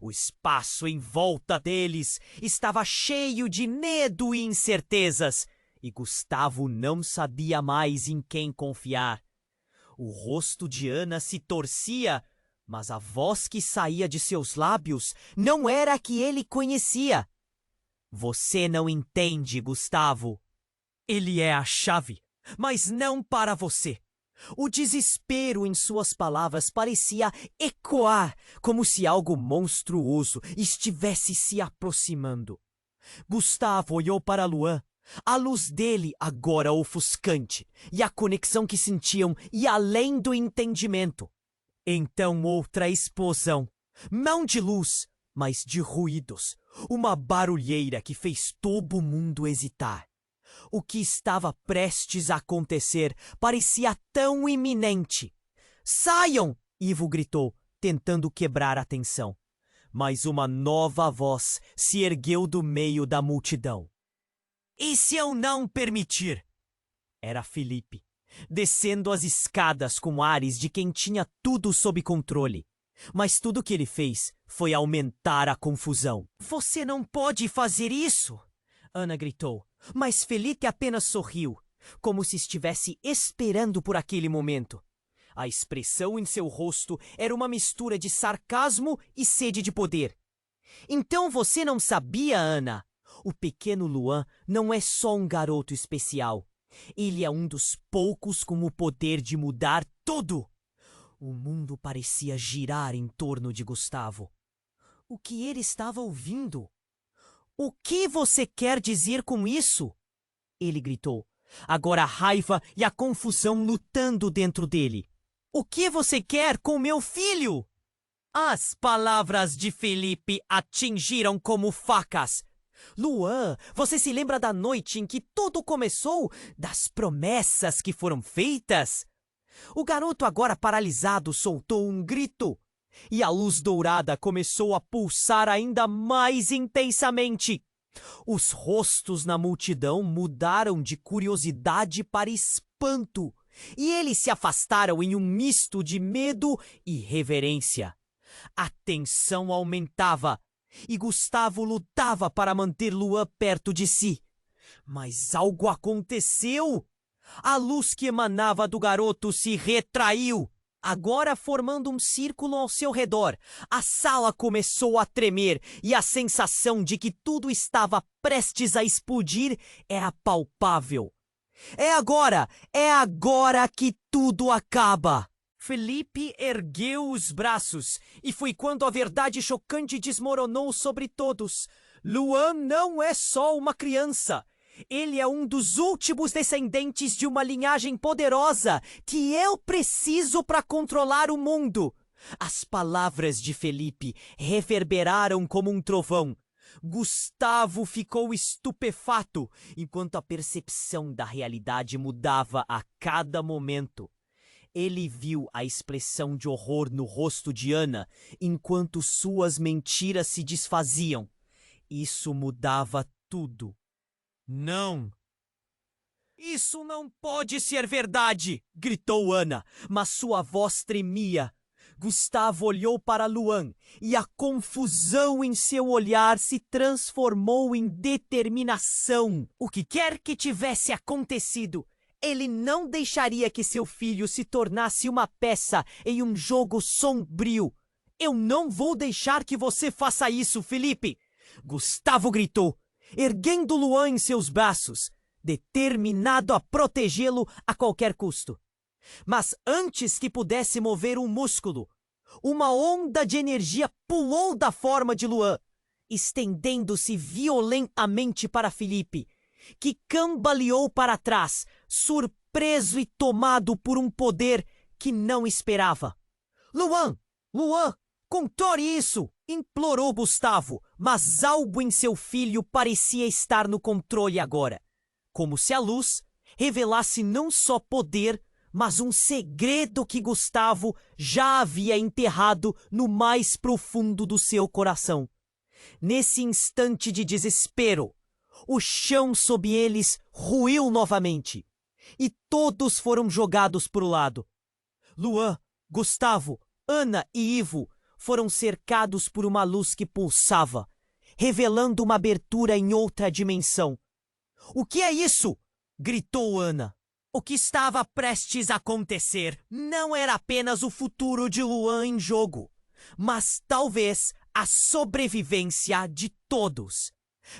[SPEAKER 1] O espaço em volta deles estava cheio de medo e incertezas. E Gustavo não sabia mais em quem confiar. O rosto de Ana se torcia, mas a voz que saía de seus lábios não era a que ele conhecia. Você não entende, Gustavo. Ele é a chave, mas não para você. O desespero em suas palavras parecia ecoar, como se algo monstruoso estivesse se aproximando. Gustavo olhou para Luan. A luz dele agora ofuscante, e a conexão que sentiam ia além do entendimento. Então outra explosão, não de luz, mas de ruídos, uma barulheira que fez todo mundo hesitar. O que estava prestes a acontecer parecia tão iminente. Saiam! Ivo gritou, tentando quebrar a tensão. Mas uma nova voz se ergueu do meio da multidão. E se eu não permitir? Era Felipe, descendo as escadas com ares de quem tinha tudo sob controle. Mas tudo que ele fez foi aumentar a confusão. Você não pode fazer isso! Ana gritou, mas Felipe apenas sorriu, como se estivesse esperando por aquele momento. A expressão em seu rosto era uma mistura de sarcasmo e sede de poder. Então você não sabia, Ana? O pequeno Luan não é só um garoto especial. Ele é um dos poucos com o poder de mudar tudo. O mundo parecia girar em torno de Gustavo. O que ele estava ouvindo? O que você quer dizer com isso? Ele gritou, agora a raiva e a confusão lutando dentro dele. O que você quer com meu filho? As palavras de Felipe atingiram como facas. Luan, você se lembra da noite em que tudo começou? Das promessas que foram feitas? O garoto, agora paralisado, soltou um grito. E a luz dourada começou a pulsar ainda mais intensamente. Os rostos na multidão mudaram de curiosidade para espanto. E eles se afastaram em um misto de medo e reverência. A tensão aumentava. E Gustavo lutava para manter Luan perto de si. Mas algo aconteceu. A luz que emanava do garoto se retraiu, agora formando um círculo ao seu redor. A sala começou a tremer e a sensação de que tudo estava prestes a explodir era palpável. É agora que tudo acaba. Felipe ergueu os braços e foi quando a verdade chocante desmoronou sobre todos. Luan não é só uma criança. Ele é um dos últimos descendentes de uma linhagem poderosa que eu preciso para controlar o mundo. As palavras de Felipe reverberaram como um trovão. Gustavo ficou estupefato, enquanto a percepção da realidade mudava a cada momento. Ele viu a expressão de horror no rosto de Ana, enquanto suas mentiras se desfaziam. Isso mudava tudo. Não! Isso não pode ser verdade! Gritou Ana, mas sua voz tremia. Gustavo olhou para Luan e a confusão em seu olhar se transformou em determinação. O que quer que tivesse acontecido, ele não deixaria que seu filho se tornasse uma peça em um jogo sombrio. Eu não vou deixar que você faça isso, Felipe! Gustavo gritou, erguendo Luan em seus braços, determinado a protegê-lo a qualquer custo. Mas antes que pudesse mover um músculo, uma onda de energia pulou da forma de Luan, estendendo-se violentamente para Felipe, que cambaleou para trás, surpreso e tomado por um poder que não esperava. Luan! Luan! Controle isso! Implorou Gustavo, mas algo em seu filho parecia estar no controle agora. Como se a luz revelasse não só poder, mas um segredo que Gustavo já havia enterrado no mais profundo do seu coração. Nesse instante de desespero, o chão sob eles ruiu novamente, e todos foram jogados para o lado. Luan, Gustavo, Ana e Ivo foram cercados por uma luz que pulsava, revelando uma abertura em outra dimensão. O que é isso? Gritou Ana. O que estava prestes a acontecer não era apenas o futuro de Luan em jogo, mas talvez a sobrevivência de todos.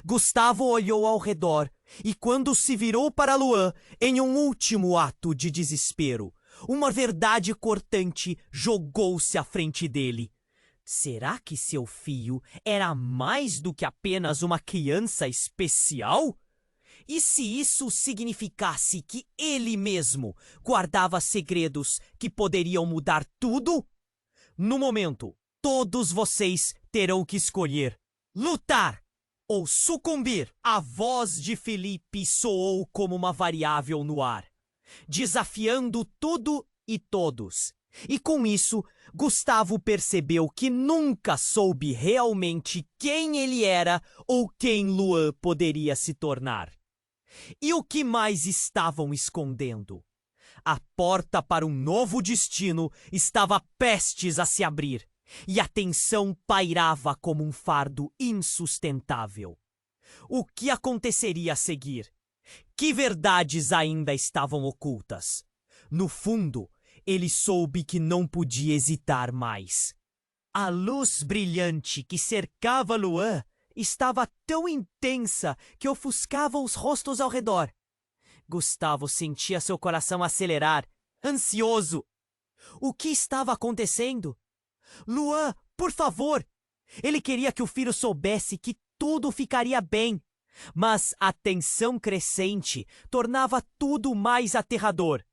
[SPEAKER 1] Gustavo olhou ao redor e, quando se virou para Luan, em um último ato de desespero, uma verdade cortante jogou-se à frente dele. Será que seu filho era mais do que apenas uma criança especial? E se isso significasse que ele mesmo guardava segredos que poderiam mudar tudo? No momento, todos vocês terão que escolher: lutar ou sucumbir. A voz de Felipe soou como uma variável no ar, desafiando tudo e todos. E com isso, Gustavo percebeu que nunca soube realmente quem ele era ou quem Luan poderia se tornar. E o que mais estavam escondendo? A porta para um novo destino estava prestes a se abrir, e a tensão pairava como um fardo insustentável. O que aconteceria a seguir? Que verdades ainda estavam ocultas? No fundo, ele soube que não podia hesitar mais. A luz brilhante que cercava Luan estava tão intensa que ofuscava os rostos ao redor. Gustavo sentia seu coração acelerar, ansioso. O que estava acontecendo? Luan, por favor! Ele queria que o filho soubesse que tudo ficaria bem, mas a tensão crescente tornava tudo mais aterrador.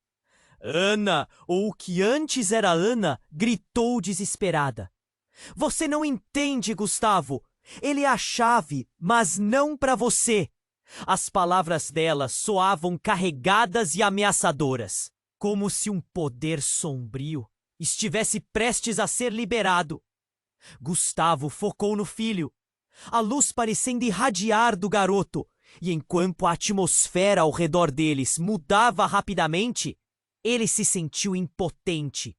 [SPEAKER 1] Ana, ou o que antes era Ana, gritou desesperada. Você não entende, Gustavo. Ele é a chave, mas não para você. As palavras dela soavam carregadas e ameaçadoras, como se um poder sombrio estivesse prestes a ser liberado. Gustavo focou no filho, a luz parecendo irradiar do garoto, e enquanto a atmosfera ao redor deles mudava rapidamente, ele se sentiu impotente.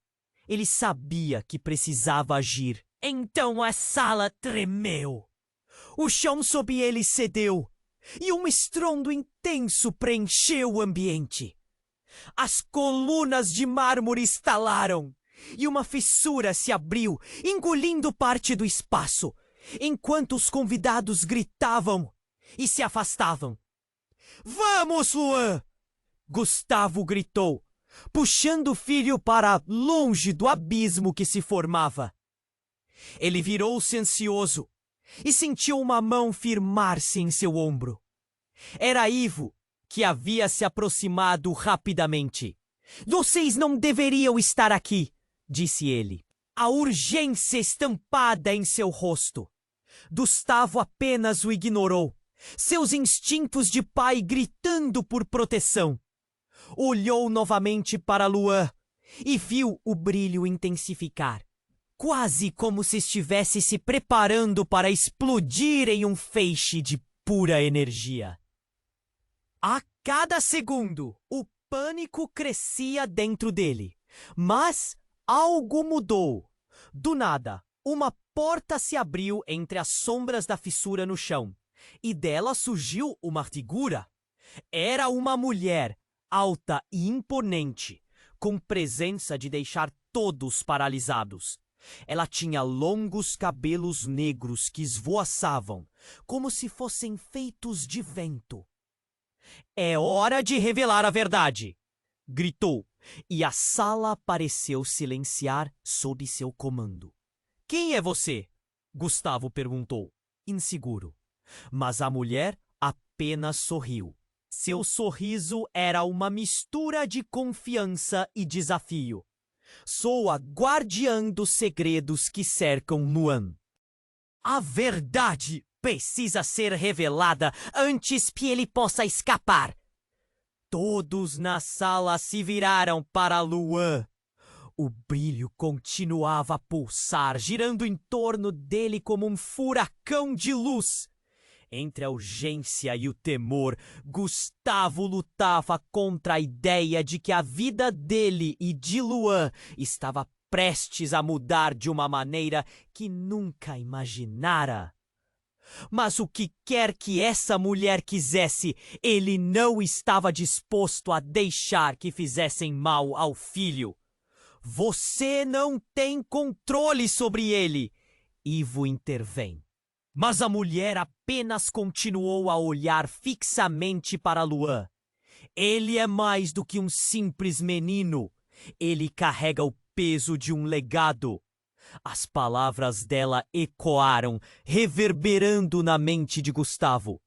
[SPEAKER 1] Ele sabia que precisava agir. Então a sala tremeu. O chão sob ele cedeu, e um estrondo intenso preencheu o ambiente. As colunas de mármore estalaram, e uma fissura se abriu, engolindo parte do espaço, enquanto os convidados gritavam e se afastavam. Vamos, Luan! Gustavo gritou, puxando o filho para longe do abismo que se formava. Ele virou-se ansioso e sentiu uma mão firmar-se em seu ombro. Era Ivo, que havia se aproximado rapidamente. Vocês não deveriam estar aqui, disse ele, a urgência estampada em seu rosto. Gustavo apenas o ignorou, seus instintos de pai gritando por proteção. Olhou novamente para Luan e viu o brilho intensificar, quase como se estivesse se preparando para explodir em um feixe de pura energia. A cada segundo, o pânico crescia dentro dele, mas algo mudou. Do nada, uma porta se abriu entre as sombras da fissura no chão, e dela surgiu uma figura. Era uma mulher, alta e imponente, com presença de deixar todos paralisados. Ela tinha longos cabelos negros que esvoaçavam, como se fossem feitos de vento. É hora de revelar a verdade! Gritou, e a sala pareceu silenciar sob seu comando. Quem é você? Gustavo perguntou, inseguro. Mas a mulher apenas sorriu. Seu sorriso era uma mistura de confiança e desafio. Sou a guardiã dos segredos que cercam Luan. A verdade precisa ser revelada antes que ele possa escapar. Todos na sala se viraram para Luan. O brilho continuava a pulsar, girando em torno dele como um furacão de luz. Entre a urgência e o temor, Gustavo lutava contra a ideia de que a vida dele e de Luan estava prestes a mudar de uma maneira que nunca imaginara. Mas o que quer que essa mulher quisesse, ele não estava disposto a deixar que fizessem mal ao filho. Você não tem controle sobre ele, Ivo intervém. Mas a mulher apenas continuou a olhar fixamente para Luan. Ele é mais do que um simples menino. Ele carrega o peso de um legado. As palavras dela ecoaram, reverberando na mente de Gustavo.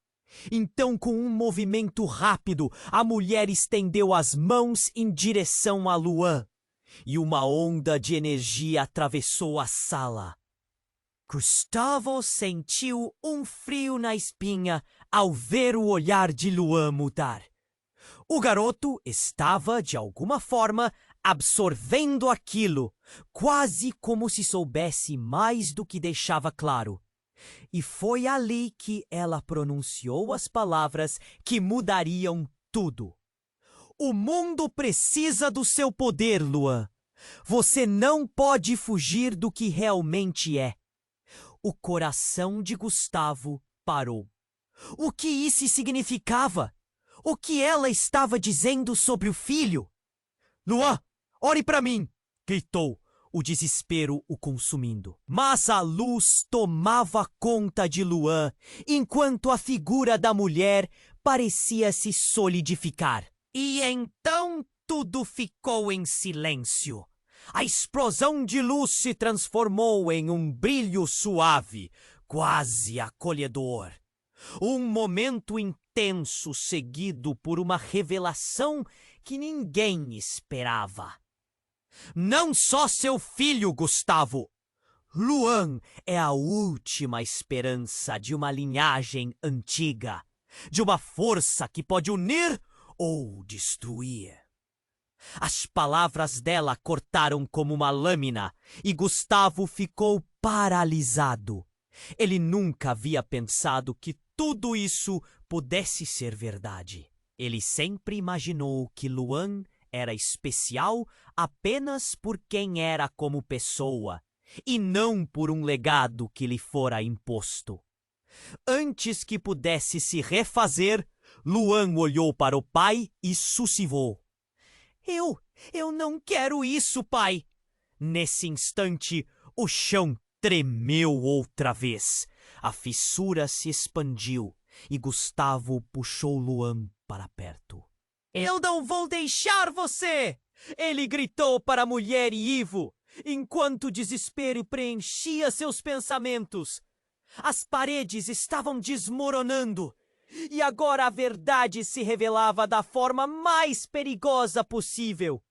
[SPEAKER 1] Então, com um movimento rápido, a mulher estendeu as mãos em direção a Luan. E uma onda de energia atravessou a sala. Gustavo sentiu um frio na espinha ao ver o olhar de Luan mudar. O garoto estava, de alguma forma, absorvendo aquilo, quase como se soubesse mais do que deixava claro. E foi ali que ela pronunciou as palavras que mudariam tudo. O mundo precisa do seu poder, Luan. Você não pode fugir do que realmente é. O coração de Gustavo parou. O que isso significava? O que ela estava dizendo sobre o filho? Luan, ore para mim! Gritou, o desespero o consumindo. Mas a luz tomava conta de Luan, enquanto a figura da mulher parecia se solidificar. E então tudo ficou em silêncio. A explosão de luz se transformou em um brilho suave, quase acolhedor. Um momento intenso seguido por uma revelação que ninguém esperava. Não só seu filho, Gustavo. Luan é a última esperança de uma linhagem antiga, de uma força que pode unir ou destruir. As palavras dela cortaram como uma lâmina e Gustavo ficou paralisado. Ele nunca havia pensado que tudo isso pudesse ser verdade. Ele sempre imaginou que Luan era especial apenas por quem era como pessoa e não por um legado que lhe fora imposto. Antes que pudesse se refazer, Luan olhou para o pai e sussurrou. Eu não quero isso, pai. Nesse instante, o chão tremeu outra vez. A fissura se expandiu e Gustavo puxou Luan para perto. Eu não vou deixar você! Ele gritou para a mulher e Ivo, enquanto o desespero preenchia seus pensamentos. As paredes estavam desmoronando. E agora a verdade se revelava da forma mais perigosa possível.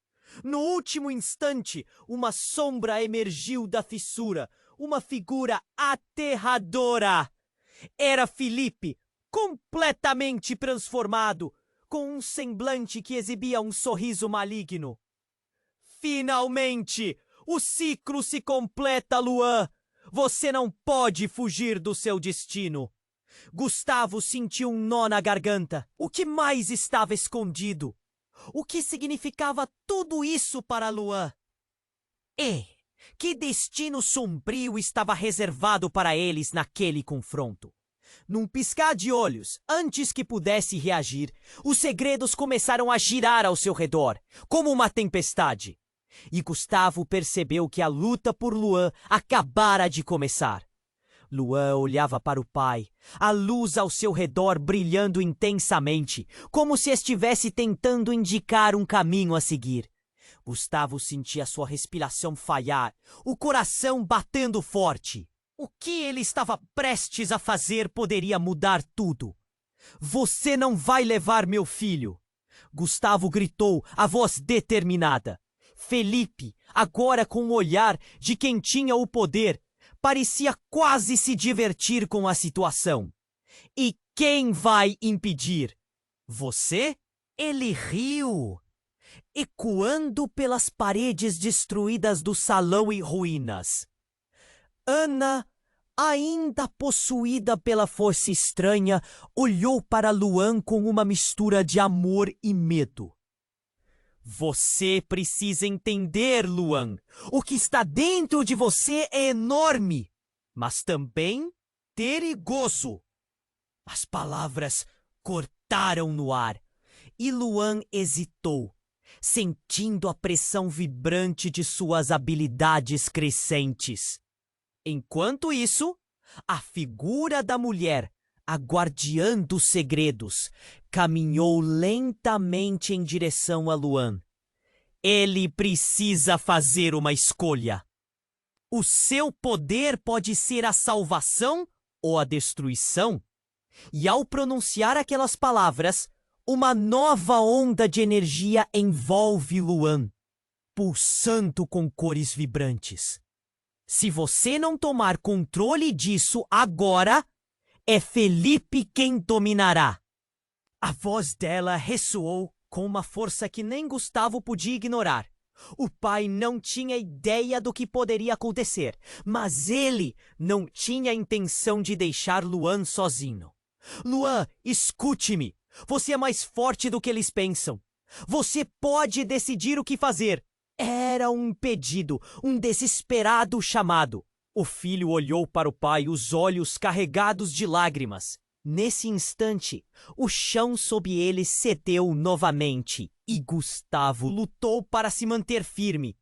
[SPEAKER 1] No último instante, uma sombra emergiu da fissura, uma figura aterradora. Era Felipe, completamente transformado, com um semblante que exibia um sorriso maligno. Finalmente, o ciclo se completa, Luan. Você não pode fugir do seu destino. Gustavo sentiu um nó na garganta. O que mais estava escondido? O que significava tudo isso para Luan? E que destino sombrio estava reservado para eles naquele confronto? Num piscar de olhos, antes que pudesse reagir, os segredos começaram a girar ao seu redor, como uma tempestade. E Gustavo percebeu que a luta por Luan acabara de começar. Luan olhava para o pai, a luz ao seu redor brilhando intensamente, como se estivesse tentando indicar um caminho a seguir. Gustavo sentia sua respiração falhar, o coração batendo forte. O que ele estava prestes a fazer poderia mudar tudo. Você não vai levar meu filho! Gustavo gritou, a voz determinada. Felipe, agora com o olhar de quem tinha o poder, parecia quase se divertir com a situação. E quem vai impedir? Você? Ele riu, ecoando pelas paredes destruídas do salão em ruínas. Ana, ainda possuída pela força estranha, olhou para Luan com uma mistura de amor e medo. Você precisa entender, Luan. O que está dentro de você é enorme, mas também perigoso. As palavras cortaram no ar e Luan hesitou, sentindo a pressão vibrante de suas habilidades crescentes. Enquanto isso, a figura da mulher, a guardiã dos segredos, caminhou lentamente em direção a Luan. Ele precisa fazer uma escolha. O seu poder pode ser a salvação ou a destruição. E ao pronunciar aquelas palavras, uma nova onda de energia envolve Luan, pulsando com cores vibrantes. Se você não tomar controle disso agora, é Felipe quem dominará. A voz dela ressoou com uma força que nem Gustavo podia ignorar. O pai não tinha ideia do que poderia acontecer, mas ele não tinha intenção de deixar Luan sozinho. Luan, escute-me. Você é mais forte do que eles pensam. Você pode decidir o que fazer. Era um pedido, um desesperado chamado. O filho olhou para o pai, os olhos carregados de lágrimas. Nesse instante, o chão sob ele cedeu novamente e Gustavo lutou para se manter firme.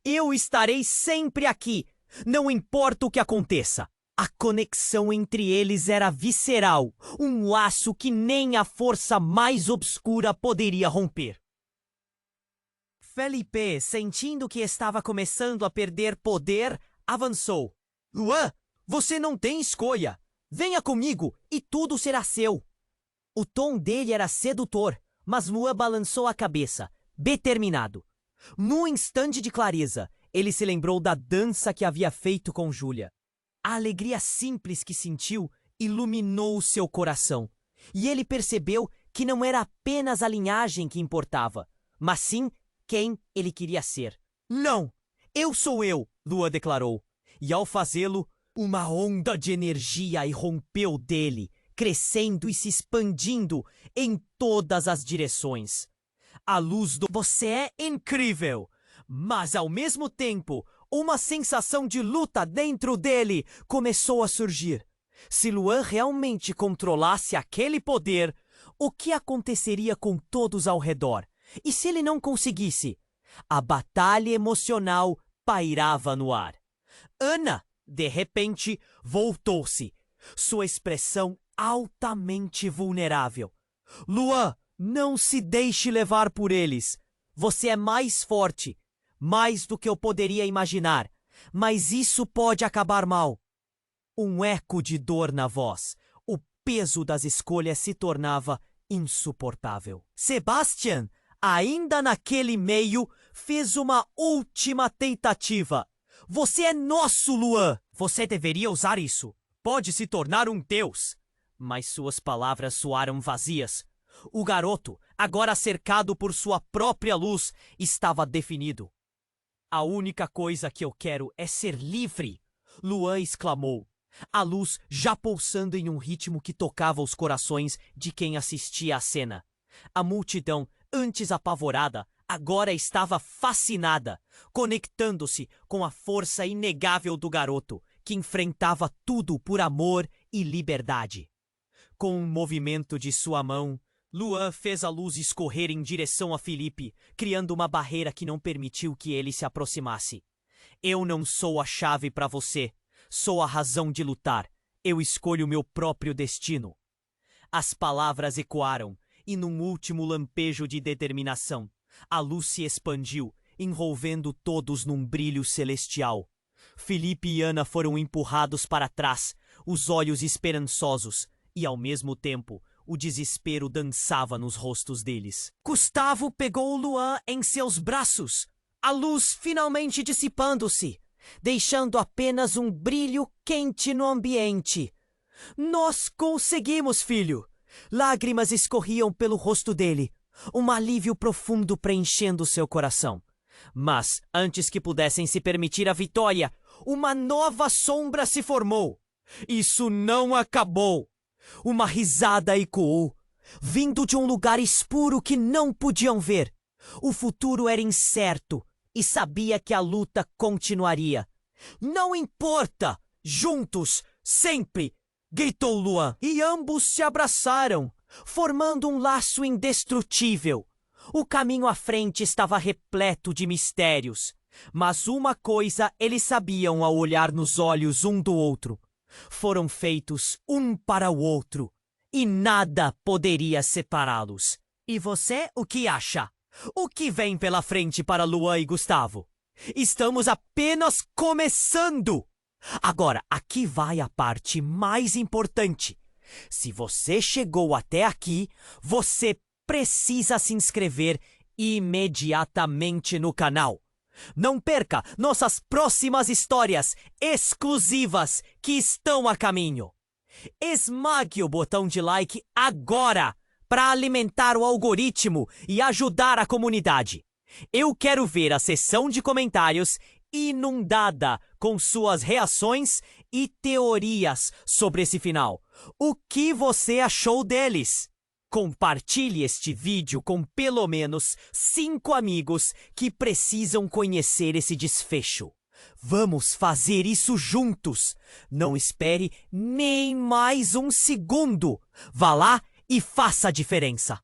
[SPEAKER 1] Eu estarei sempre aqui, não importa o que aconteça. A conexão entre eles era visceral, um laço que nem a força mais obscura poderia romper. Felipe, sentindo que estava começando a perder poder, avançou. Luan, você não tem escolha. Venha comigo e tudo será seu. O tom dele era sedutor, mas Luan balançou a cabeça, determinado. Num instante de clareza, ele se lembrou da dança que havia feito com Júlia. A alegria simples que sentiu iluminou seu coração, e ele percebeu que não era apenas a linhagem que importava, mas sim quem ele queria ser. Não, eu sou eu, Luan declarou, e ao fazê-lo, uma onda de energia irrompeu dele, crescendo e se expandindo em todas as direções. A luz do "Você é incrível", mas ao mesmo tempo, uma sensação de luta dentro dele começou a surgir. Se Luan realmente controlasse aquele poder, o que aconteceria com todos ao redor? E se ele não conseguisse? A batalha emocional pairava no ar. Ana, de repente, voltou-se, sua expressão altamente vulnerável. Luan, não se deixe levar por eles. Você é mais forte, mais do que eu poderia imaginar, mas isso pode acabar mal. Um eco de dor na voz. O peso das escolhas se tornava insuportável. Sebastian, ainda naquele meio, fez uma última tentativa. Você é nosso, Luan! Você deveria usar isso. Pode se tornar um deus. Mas suas palavras soaram vazias. O garoto, agora cercado por sua própria luz, estava definido. A única coisa que eu quero é ser livre, Luan exclamou, a luz já pulsando em um ritmo que tocava os corações de quem assistia à cena. A multidão, antes apavorada, agora estava fascinada, conectando-se com a força inegável do garoto, que enfrentava tudo por amor e liberdade. Com um movimento de sua mão, Luan fez a luz escorrer em direção a Felipe, criando uma barreira que não permitiu que ele se aproximasse. Eu não sou a chave para você, sou a razão de lutar. Eu escolho meu próprio destino. As palavras ecoaram, e num último lampejo de determinação, a luz se expandiu, envolvendo todos num brilho celestial. Felipe e Ana foram empurrados para trás, os olhos esperançosos, e ao mesmo tempo, o desespero dançava nos rostos deles. Gustavo pegou Luan em seus braços, a luz finalmente dissipando-se, deixando apenas um brilho quente no ambiente. Nós conseguimos, filho! Lágrimas escorriam pelo rosto dele, um alívio profundo preenchendo seu coração. Mas, antes que pudessem se permitir a vitória, uma nova sombra se formou. Isso não acabou! Uma risada ecoou, vindo de um lugar escuro que não podiam ver. O futuro era incerto e sabia que a luta continuaria. Não importa! Juntos, sempre! Gritou Luan, e ambos se abraçaram, formando um laço indestrutível. O caminho à frente estava repleto de mistérios, mas uma coisa eles sabiam ao olhar nos olhos um do outro. Foram feitos um para o outro, e nada poderia separá-los. E você, o que acha? O que vem pela frente para Luan e Gustavo? Estamos apenas começando! Agora, aqui vai a parte mais importante. Se você chegou até aqui, você precisa se inscrever imediatamente no canal. Não perca nossas próximas histórias exclusivas que estão a caminho. Esmague o botão de like agora para alimentar o algoritmo e ajudar a comunidade. Eu quero ver a seção de comentários inundada com suas reações e teorias sobre esse final. O que você achou deles? Compartilhe este vídeo com pelo menos 5 amigos que precisam conhecer esse desfecho. Vamos fazer isso juntos. Não espere nem mais um segundo. Vá lá e faça a diferença.